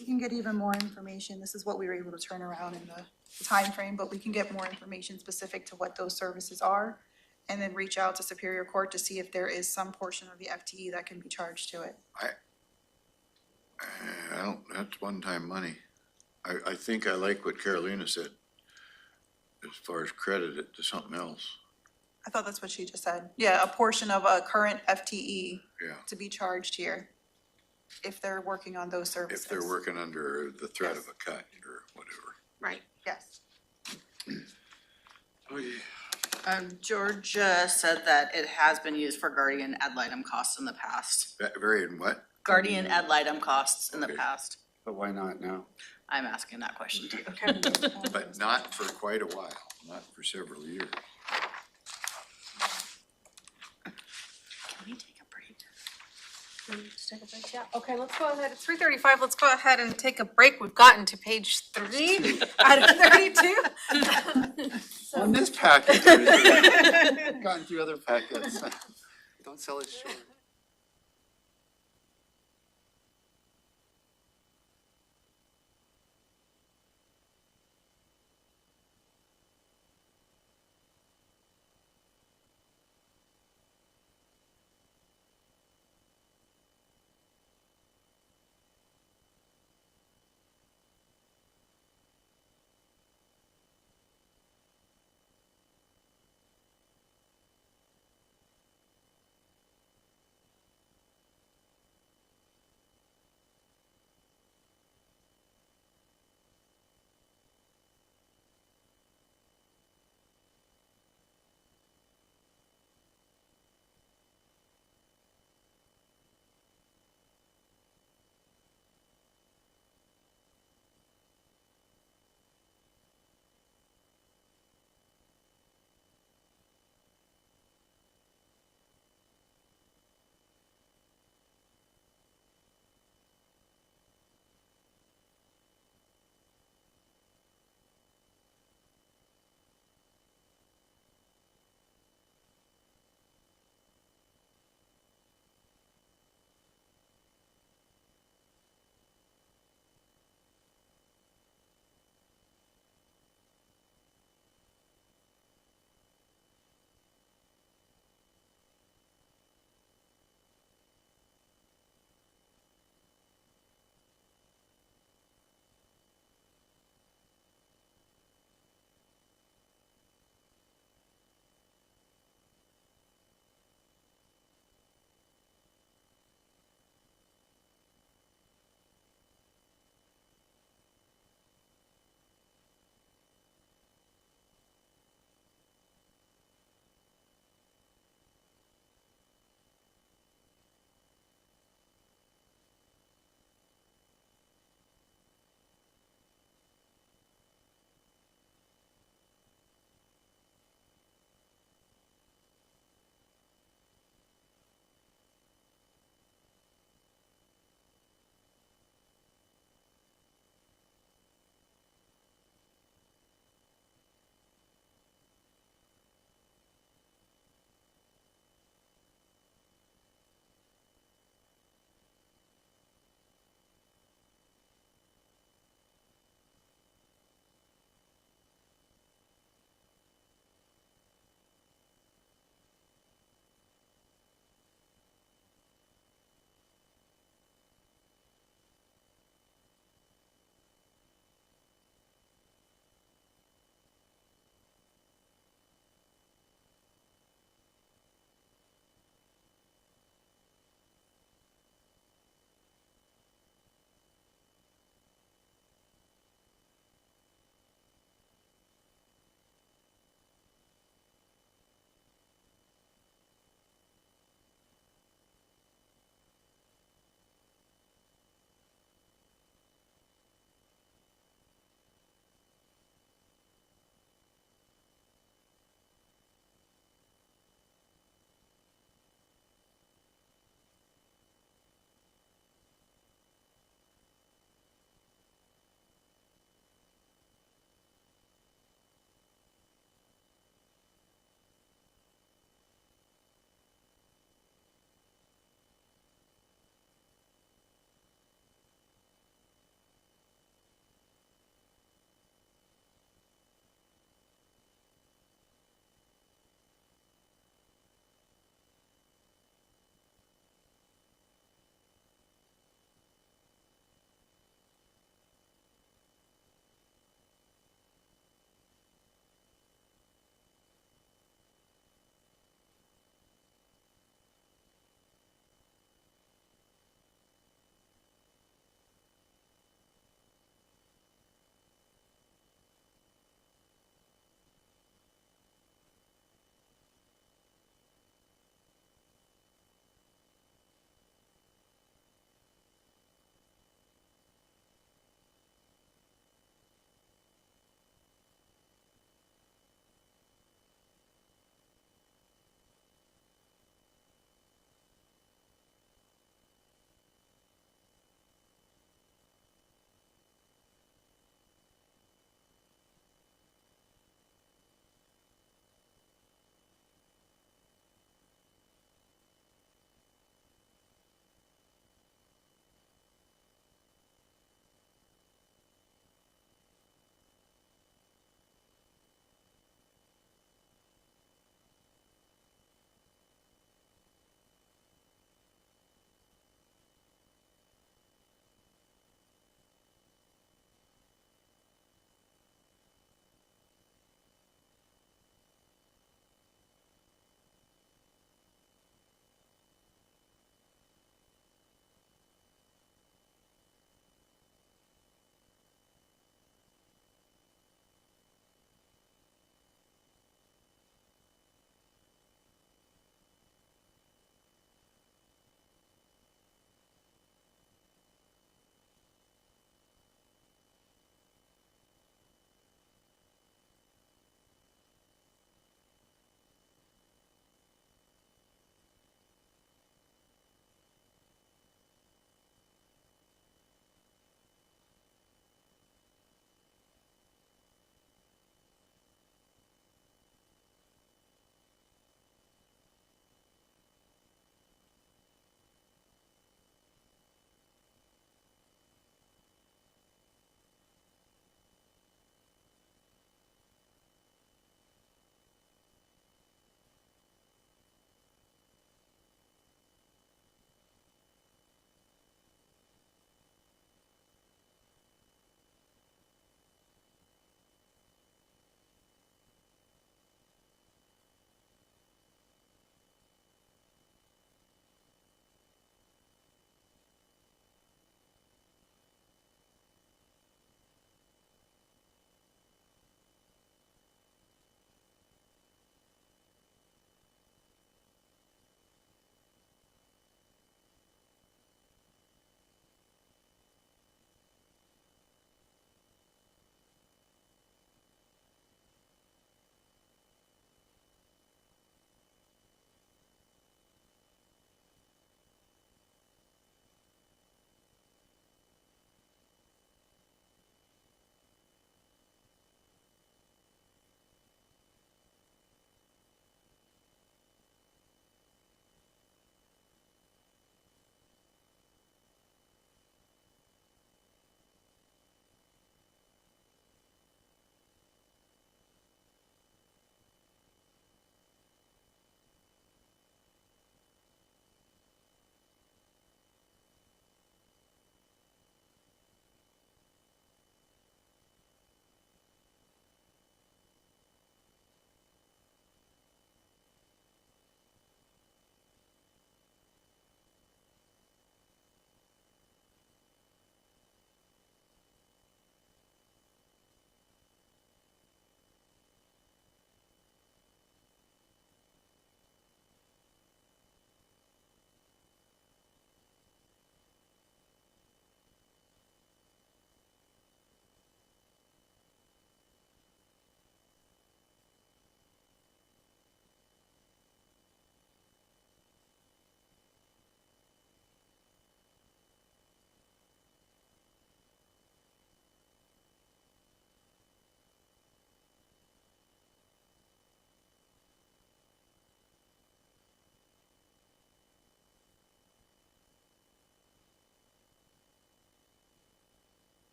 We can get even more information. This is what we were able to turn around in the timeframe, but we can get more information specific to what those services are. And then reach out to Superior Court to see if there is some portion of the FTE that can be charged to it. That's one-time money. I think I like what Carolina said, as far as credit it to something else. I thought that's what she just said. Yeah, a portion of a current FTE Yeah, to be charged here if they're working on those services. if they're working under the threat of a cut or whatever. Right. Yes. George said that it has been used for guardian ad litem costs in the past. Very in what? Guardian ad litem costs in the Okay. past. But why not now? I'm asking that question too. But not for quite a while, not for several years. Can we take a break? Let's take a break, yeah. Okay, let's go ahead. It's 3:35. Let's go ahead and take a break. We've gotten to page 3 out of 32. On this packet, I've gotten through other packets. Don't sell it short.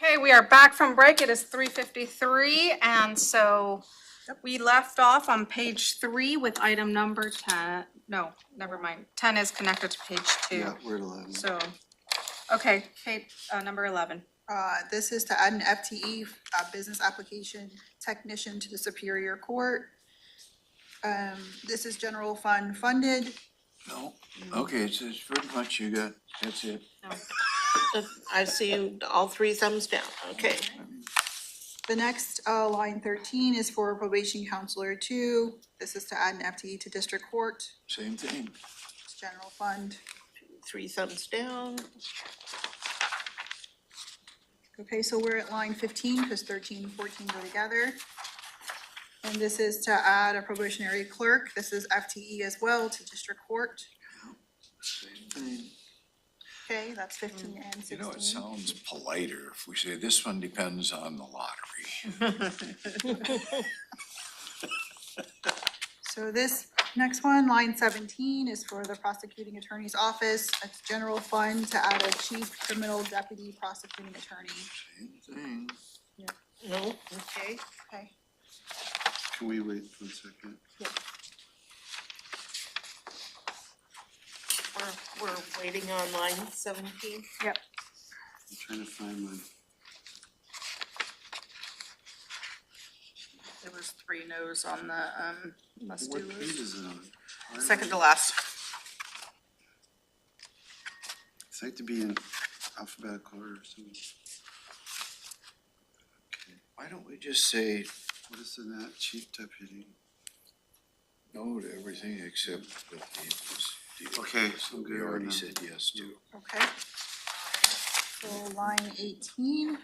Okay, we are back from break. It is 3:53, and so we left off on page 3 with item number 10. No, never mind. 10 is connected to page 2. Yeah, we're at 11. So, okay, number 11. This is to add an FTE, business application technician to the Superior Court. This is general fund funded. No, okay, it's pretty much you got, that's it. I see all 3 thumbs down, okay. The next, line 13 is for probation counselor 2. This is to add an FTE to district court. Same thing. It's general fund. 3 thumbs down. Okay, so we're at line 15 because 13 and 14 go together. And this is to add a probationary clerk. This is FTE as well to district court. Same thing. Okay, that's 15 and 16. You know, it sounds politer if we say this one depends on the lottery. So this next one, line 17, is for the prosecuting attorney's office. It's general fund to add a chief criminal deputy prosecuting attorney. Same thing. No, Okay. Okay. Can we wait 1 second? we're waiting on line 17. Yep. I'm trying to find my, There was 3 no's on the, must-do what page list. is it on? Why am Second I- to last. It's like to be in alphabetical order or something. Okay, Why don't we just say what is in that, chief deputy? no to everything except what he was dealing Okay, with, so that we good already on that. said yes to. Okay. So line 18.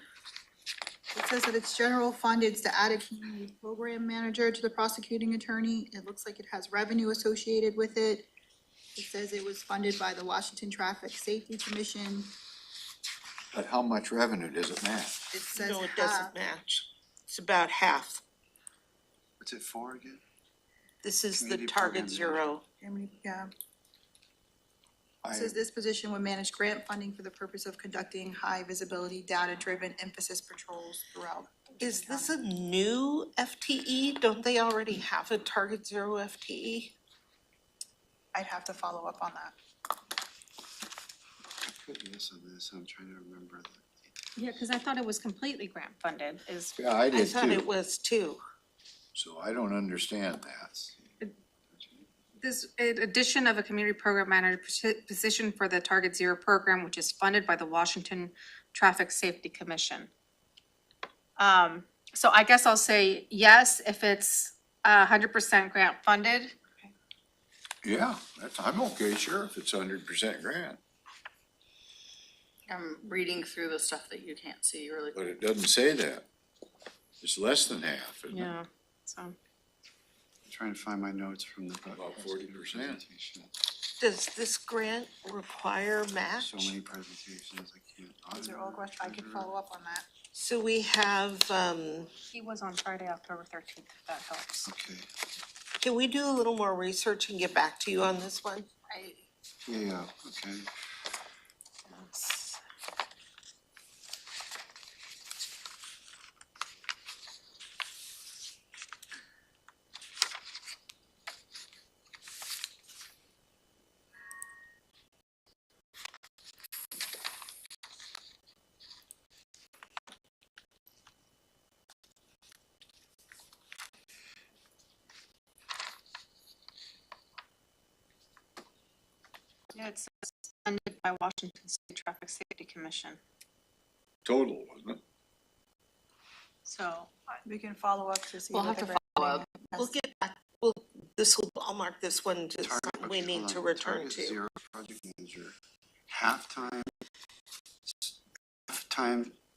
It says that it's general funded to add a community program manager to the prosecuting attorney. It looks like it has revenue associated with it. It says it was funded by the Washington Traffic Safety Commission. But how much revenue does it match? It says No, it half. doesn't match. It's about half. What's it for again? This is the Community target program 0. Yeah. I, It says this position would manage grant funding for the purpose of conducting high visibility, data-driven emphasis patrols throughout. Is this a new FTE? Don't they already have a target 0 FTE? I'd have to follow up on that. I put yes on this, I'm trying to remember the. Yeah, because I thought it was completely grant funded is, yeah, I I did thought it too, was too. so I don't understand that. this addition of a community program manager position for the Target Zero program, which is funded by the Washington Traffic Safety Commission. So I guess I'll say yes if it's 100% grant funded. Yeah, that's, I'm okay, sure, if it's 100% grant, I'm reading through the stuff that you can't see really. but it doesn't say that. It's less than half, isn't it? Yeah, so. I'm trying to find my notes from the. About 40%. presentation. Does this grant require match? So many presentations, I can't. These are all questions, I could follow up on that. So we have, He was on Friday, October 13th, if that helps. Okay, can we do a little more research and get back to you on this one? yeah, okay. Yeah, it says funded by Washington State Traffic Safety Commission. Total, wasn't it? So, We can follow up to see. We'll what have the to follow grant up. funding We'll is. get back, I'll mark this one just something we need to return Target to. Zero project manager, halftime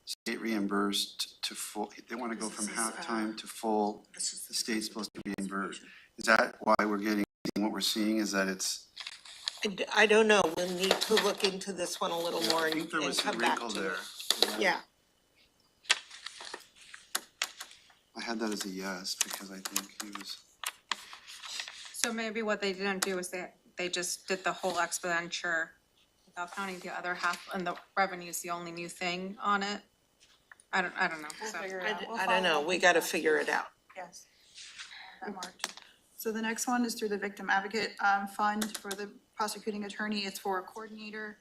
state reimbursed to full, they wanna go from This is, halftime to full, This is the state's supposed to reimburse. Is that why we're getting, what we're seeing is that it's, I don't know, we'll need to look into this one a little more I and think there was some come back wrinkle to there. it. Yeah, I had that as a yes, because I think he was, so maybe what they didn't do is they just did the whole expenditure without counting the other half, and the revenue is the only new thing on it. I don't know, so. I don't know, we gotta figure it out. Yes. That marked. So the next one is through the Victim Advocate Fund for the prosecuting attorney. It's for a coordinator.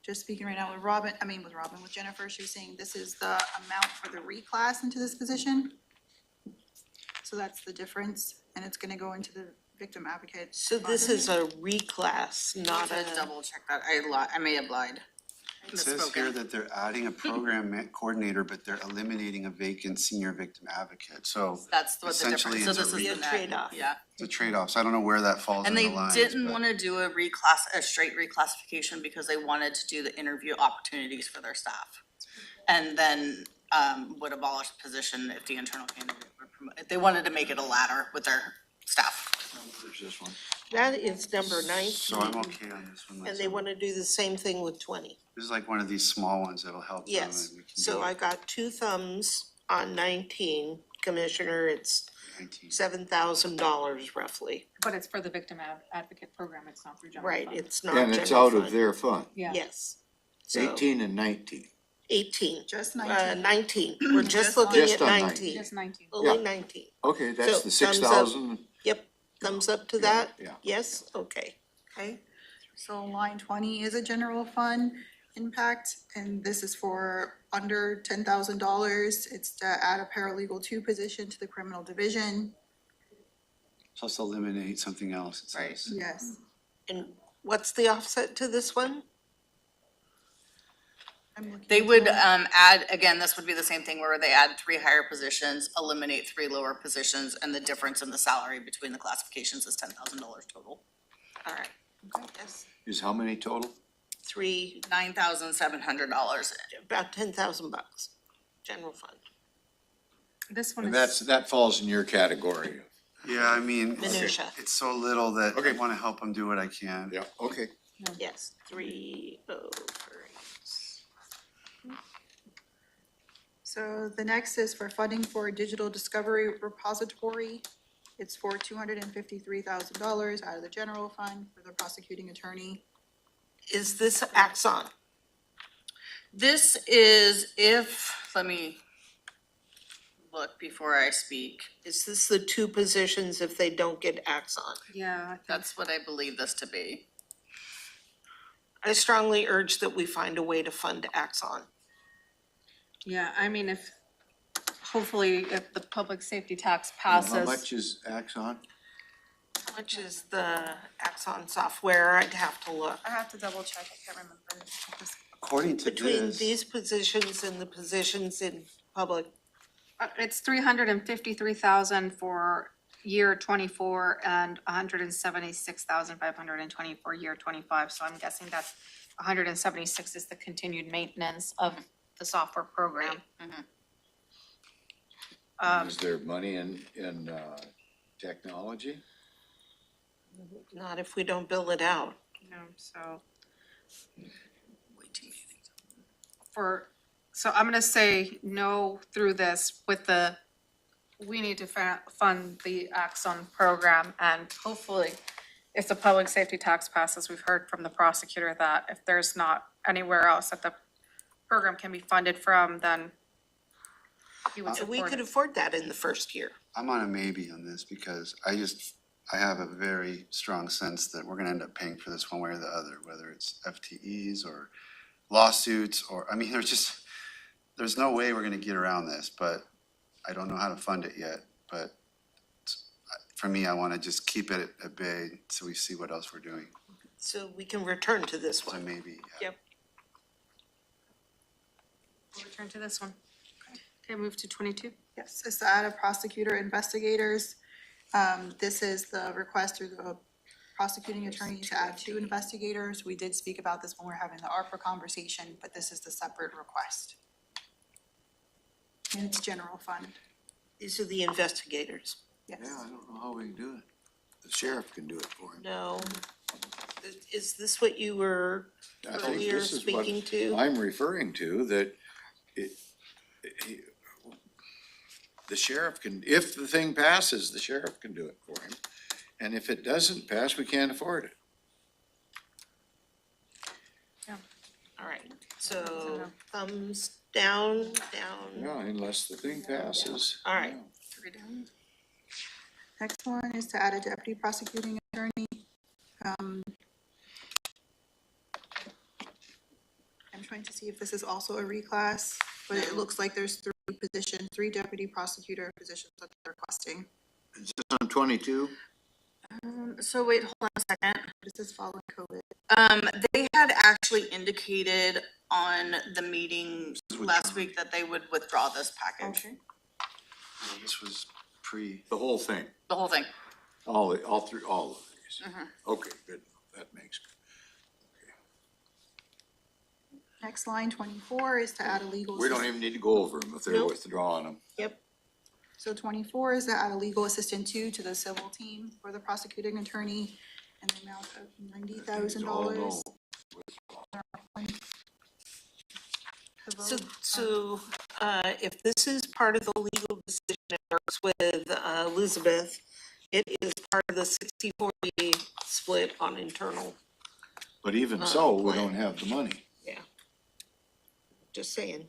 Just speaking right now with Jennifer, she was saying this is the amount for the reclass into this position. So that's the difference, and it's gonna go into the Victim Advocate. So this is a reclass, not To a, double check that, I may have lied. It says here Misspoken. that they're adding a program coordinator, but they're eliminating a vacant senior victim advocate. So That's what the Essentially, difference, so it's a this is the net, trade-off. yeah. it's a trade-off. So I don't know where that falls in And the they lines. didn't but- wanna do a straight reclassification because they wanted to do the interview opportunities for their staff. And then, would abolish the position if the internal candidate were promoted. They wanted to make it a ladder with their staff. There's this one. that is number So I'm 19. okay on this one. And they wanna do the same thing with 20. This is like one of these small ones that'll help them. Yes, and we can so do I got 2 thumbs on 19, Commissioner, it's 19. $7,000 roughly. But it's for the victim advocate program, it's not through general Right, fund. it's not And it's general out of fund. their fund, Yeah. Yes. So, 18 and 19. 18, Just 19. 19, we're just Just looking Just at on 19, Just 19. only Yeah. 19. Okay, that's So, the thumbs up. 6,000. Yep, thumbs up to that? Yeah. Yes, okay. Okay, so line 20 is a general fund impact, and this is for under $10,000. It's to add a paralegal 2 position to the criminal division. Plus eliminate something else, it Right. says. Yes. And what's the offset to this one? I'm looking They at would, the- add, again, this would be the same thing where they add 3 higher positions, eliminate 3 lower positions, and the difference in the salary between the classifications is $10,000 total. All right. Yes, Is how many total? 3, $9,700. about 10,000 bucks, general fund. This one And is. that falls in your category. Yeah, I mean, Minutia. it's so little that I Okay. wanna help them do what I can. Yeah, okay. Yes, 303. So the next is for funding for a digital discovery repository. It's for $253,000 out of the general fund for the prosecuting attorney. Is this Axon? This is let me look before I speak. Is this the 2 positions if they don't get Axon? Yeah, I think That's what I believe this to be. I strongly urge that we find a way to fund Axon. yeah, I mean, hopefully if the public safety tax How passes. much is Axon? How much is the Axon software? I'd have to look. I have to double check, I can't remember. Just- According to Between this, these positions and the positions in public, It's 353,000 for year 24 and 176,520 for year 25. So I'm guessing that's 176 is the continued maintenance of the software program. Is there money in technology? not if we don't bill it out. So so I'm gonna say no through this with we need to fund the Axon program, and hopefully if the public safety tax passes, we've heard from the prosecutor that if there's not anywhere else that the program can be funded from, then he would So we support could it. afford that in the first year. I'm on a maybe on this because I have a very strong sense that we're gonna end up paying for this one way or the other, whether it's FTEs or lawsuits or, I mean, there's no way we're gonna get around this, but I don't know how to fund it yet, but for me, I wanna just keep it at bay so we see what else we're doing. So we can return to this So one. maybe, Yep. We'll return to this one. Okay, move to 22. Yes, it's to add a prosecutor investigators. This is the request through the prosecuting attorney to add 2 investigators. We did speak about this when we were having the ARPA conversation, but this is the separate request. And it's general fund, These are the investigators. yes. Yeah, I don't know how we can do it. The sheriff can do it for him. No. Is this what you were I think earlier this is what speaking to? I'm referring to, that the sheriff can, if the thing passes, the sheriff can do it for him. And if it doesn't pass, we can't afford it. All right, So thumbs down, down. Yeah, unless the thing passes. All right. Next one is to add a deputy prosecuting attorney. I'm trying to see if this is also a reclass, but it looks like there's three deputy prosecutor positions that they're requesting. Is this on 22? So wait, hold on a second. This is following COVID. They had actually indicated on the meeting last week that they would withdraw this package, Okay. This was pre. The whole thing, the whole thing. all of these. Okay, good, that makes good. Next line, 24, is to add a legal We don't assistant. even need to go over them if they're Nope. withdrawing them. Yep. So 24 is to add a legal assistant two to the civil team for the prosecuting attorney and the amount of $90,000. So, if this is part of the legal decision, it works with, Elizabeth, it is part of the 60-40 split on internal, But even so, we plan. don't have the money. just saying.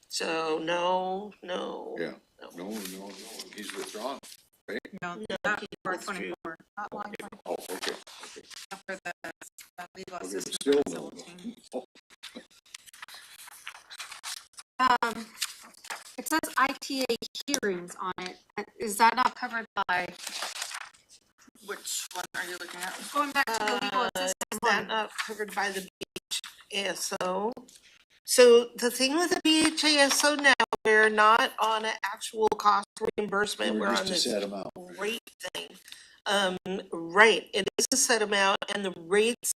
So, no, Yeah. No, he's withdrawn. No, No, not he for withdrew. 24, Not line Oh, okay. not for the legal Okay, assistant. still for the no. civil team. Oh, It says ITA hearings on it. Is that not covered by, Which one are you looking at? going back to the legal Is assistant that one? not covered by the BHASO? So the thing with the BHASO now, we're not on an actual cost reimbursement, we're on just a this set amount. rate thing. Right, it is a set amount and the rates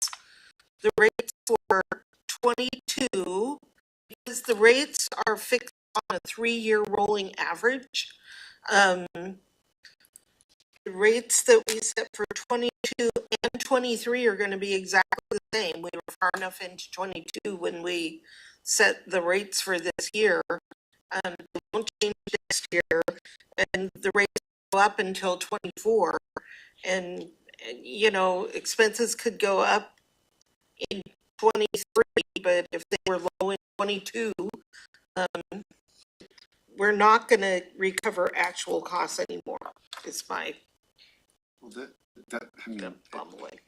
for 22, because the rates are fixed on a 3-year rolling average. The rates that we set for 22 and 23 are gonna be exactly the same. We were far enough into 22 when we set the rates for this year. They won't change next year, and the rates go up until 24. And, you know, expenses could go up in 23, but if they were low in 22, we're not gonna recover actual costs anymore, is my Well, I mean, bumbling.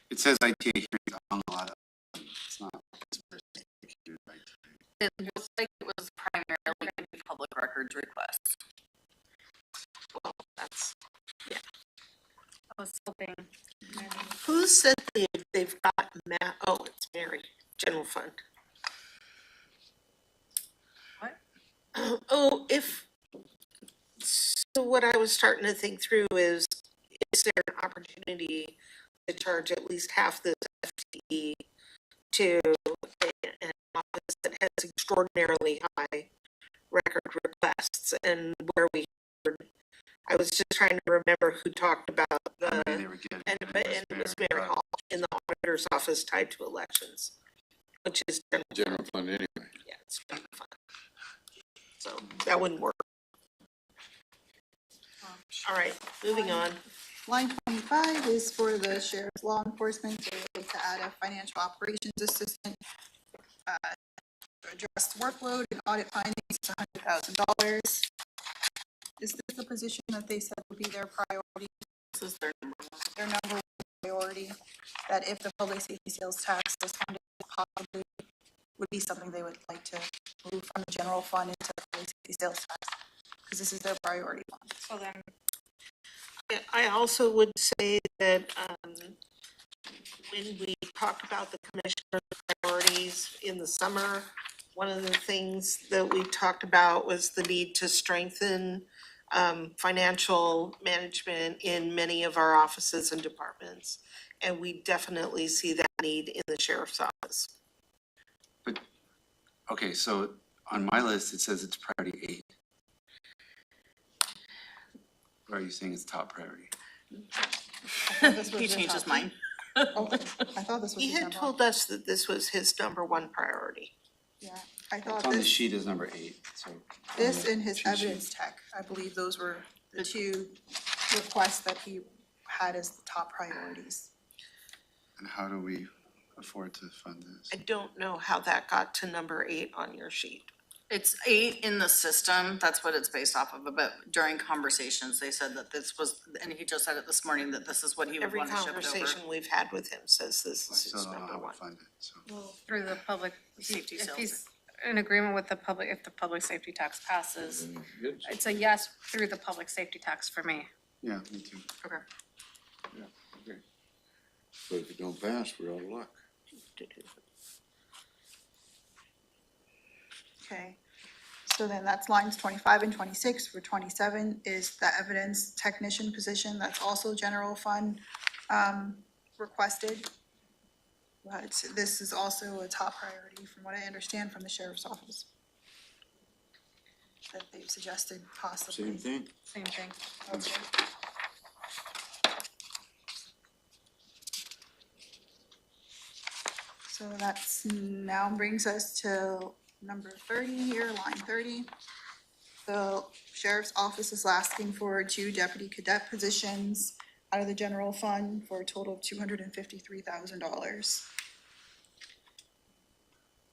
it says ITA hearings on a lot of, it's not. It looks like it was primarily a public records request. Well, that's, I was hoping. who said they've got oh, it's Mary, general fund. What? Oh, so what I was starting to think through is there an opportunity to charge at least half this FTE to an office that has extraordinarily high record requests, and where we heard, I was just trying to remember who talked about the, They were getting. and it was Mary Hall in the auditor's office tied to elections, which is General fund anyway. yeah, it's kind of fun. So that wouldn't work. All right, moving on. Line 25 is for the sheriff's law enforcement. They would like to add a financial operations assistant to address workload and audit findings, $100,000. Is this the position that they said would be their priority, This is their number one. their number one priority? That if the public safety sales tax was funded, possibly would be something they would like to move from the general fund into the public safety sales tax? Because this is their priority fund. So then, I also would say that when we talked about the commissioner's priorities in the summer, one of the things that we talked about was the need to strengthen financial management in many of our offices and departments. And we definitely see that need in the sheriff's office. Okay, so on my list, it says it's priority 8. Or are you saying it's top priority? He changed his mind. Okay, I thought this was He his had number. told us that this was his number one priority. Yeah, I thought It's on the this, sheet is number 8, so. this and his Cheat sheet. evidence tech, I believe those were the two requests that he had as the top priorities. And how do we, afford to fund this. I don't know how that got to number 8 on your sheet. It's 8 in the system, that's what it's based off of, but during conversations, they said that this was, and he just said it this morning, that this is what he would Every want to shift conversation over. we've had with him says this I is still his don't know number how to 1. fund it, so. Through the public, Safety if sales. he's in agreement with the public, if the public safety tax passes, Good. it's a yes through the public safety tax for me. Yeah, me too. Okay. Yeah, okay. But if it don't pass, we're out of luck. Okay, so then that's lines 25 and 26. For 27 is the evidence technician position, that's also general fund requested. But this is also a top priority from what I understand from the sheriff's office. That they've suggested possibly. Same thing. Same thing. Okay. So that's now brings us to number 30 here, line 30. The sheriff's office is asking for 2 deputy cadet positions out of the general fund for a total of $253,000.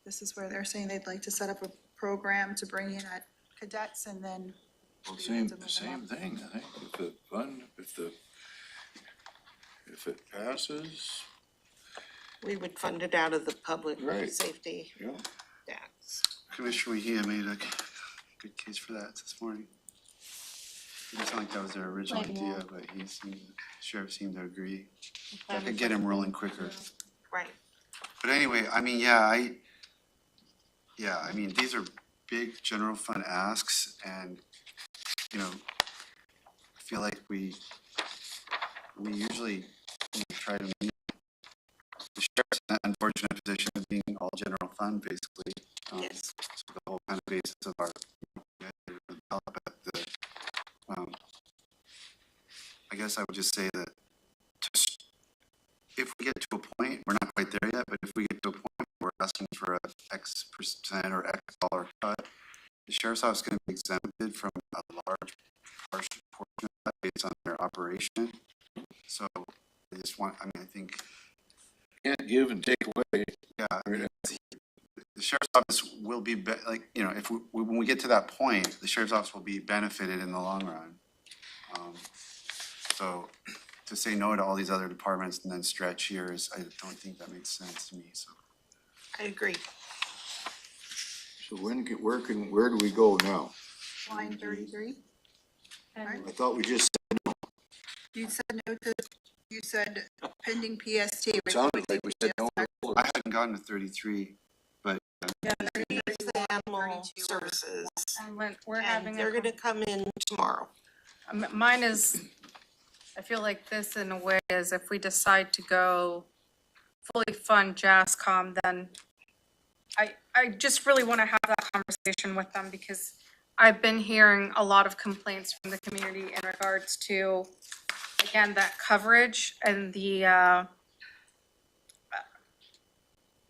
This is where they're saying they'd like to set up a program to bring in cadets and then. Well, be able to move them same up. thing, I think, if it passes, We would fund it out of the public Right. safety yeah. tax. Commissioner Mejia made a good case for that this morning. It didn't sound like that was their original idea, but sheriff seemed to agree. I could get him rolling quicker. Right. But anyway, I mean, I mean, these are big general fund asks and, you know, I feel like we usually try to meet the sheriff's in an unfortunate position of being all general fund, basically. Yes. So the whole kind of basis of our, I guess I would just say that just, if we get to a point, we're not quite there yet, but if we get to a point where we're asking for a X% or X dollar cut, the sheriff's office is going to be exempted from a large portion of that based on their operation. So I just want, I mean, I think, Can't give and take away. yeah, I mean, the sheriff's office will be, like, you know, if when we get to that point, the sheriff's office will be benefited in the long run. So to say no to all these other departments and then stretch here is, I don't think that makes sense to me, so. I agree. So where do we go now? Line 33. And I thought we just You said no to, you said pending PST. sounded like we said no. I hadn't gotten to 33, but It's the animal 32 services, and when we're and having they're gonna come in tomorrow. mine is, I feel like this in a way is if we decide to go fully fund JASCOM, then I just really want to have that conversation with them because I've been hearing a lot of complaints from the community in regards to, again, that coverage and the,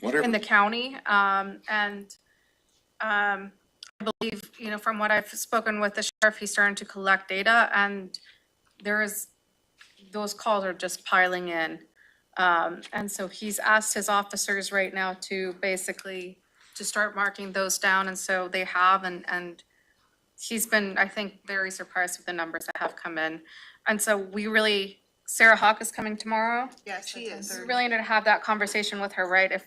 Whatever. in the county. I believe, you know, from what I've spoken with the sheriff, he's starting to collect data and those calls are just piling in. And so he's asked his officers right now to basically, to start marking those down, and so they have, and he's been, I think, very surprised with the numbers that have come in. And so we really, Sarah Hawk is coming tomorrow. Yes, She that's is. We 10:30. really need to have that conversation with her, right?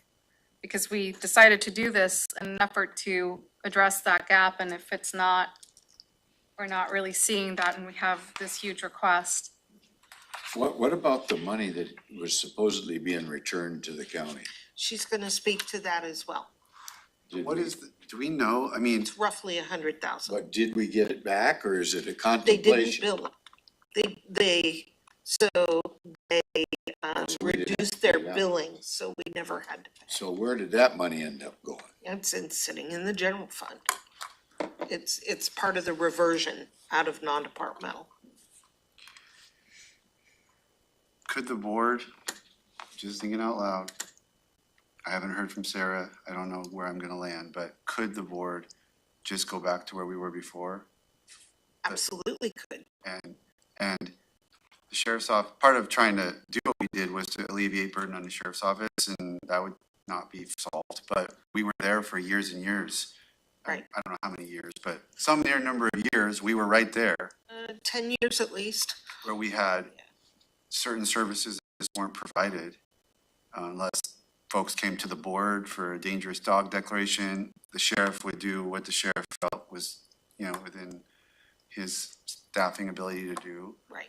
Because we decided to do this in an effort to address that gap, and if it's not, we're not really seeing that, and we have this huge request. What about the money that was supposedly being returned to the county? She's gonna speak to that as well. Did what we- is, do we know? I mean, It's roughly 100,000. But did we get it back or is it a They didn't contemplation? bill it. They we didn't reduced their pay that. billing, so we never had to pay. So where did that money end up going? It's sitting in the general fund. It's part of the reversion out of non-departmental. could the board, just thinking out loud, I haven't heard from Sarah, I don't know where I'm gonna land, but could the board just go back to where we were before? Absolutely could. And the sheriff's office, part of trying to do what we did was to alleviate burden on the sheriff's office, and that would not be solved, but we were there for years and years. Right. I don't know how many years, but some near number of years, we were right there 10 years at least. where we had certain services that just weren't provided unless folks came to the board for a dangerous dog declaration. The sheriff would do what the sheriff felt was, within his staffing ability to do. Right.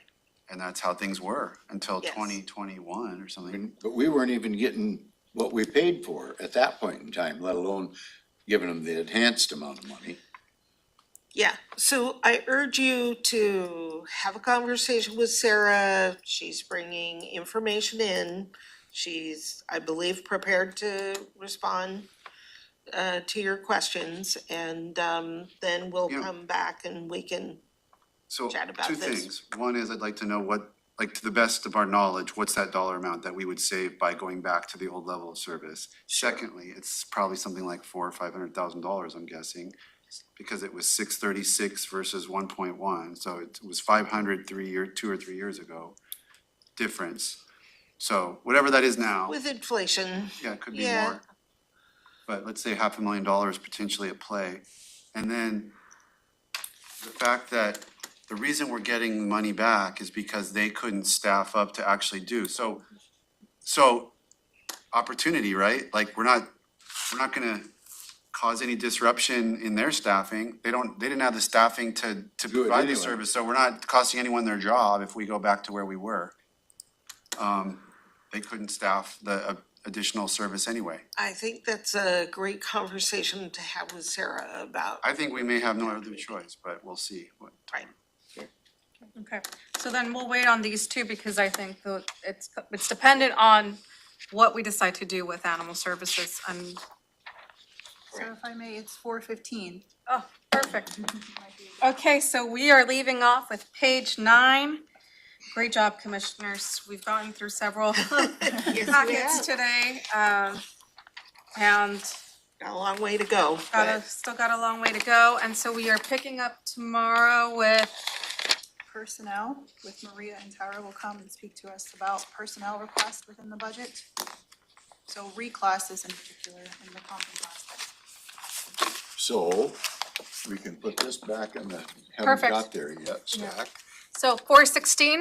And that's how things were until Yes. 2021 or something. But we weren't even getting what we paid for at that point in time, let alone giving them the enhanced amount of money. Yeah, so I urge you to have a conversation with Sarah. She's bringing information in. She's, I believe, prepared to respond to your questions, and then we'll Yeah. come back and we can, So chat about two this. things. One is I'd like to know what, like to the best of our knowledge, what's that dollar amount that we would save by going back to the old level of service? Secondly, it's probably something like $400,000 or $500,000, I'm guessing, because it was 636 versus 1.1. So it was 500 2 or 3 years ago difference. So whatever that is now, with inflation. yeah, it could be Yeah. more. But let's say $500,000 potentially at play. And then the fact that the reason we're getting money back is because they couldn't staff up to actually do. So opportunity, right? Like we're not gonna cause any disruption in their staffing. They didn't have the staffing to Do it provide the anyway. service. So we're not costing anyone their job if we go back to where we were. They couldn't staff the additional service anyway. I think that's a great conversation to have with Sarah about. I think we may have no other choice, but we'll see. Right. Okay, so then we'll wait on these two because I think it's dependent on what we decide to do with animal services and, So if I may, it's 4:15. oh, perfect. Okay, so we are leaving off with page 9. Great job, commissioners. We've gotten through several packets today. And Got a long way to go, but still got a long way to go. And so we are picking up tomorrow with, Personnel with Maria and Tara will come and speak to us about personnel requests within the budget. So reclasses in particular in the comping aspect. So we can put this back in the, haven't Perfect. got there yet, stack. so 416.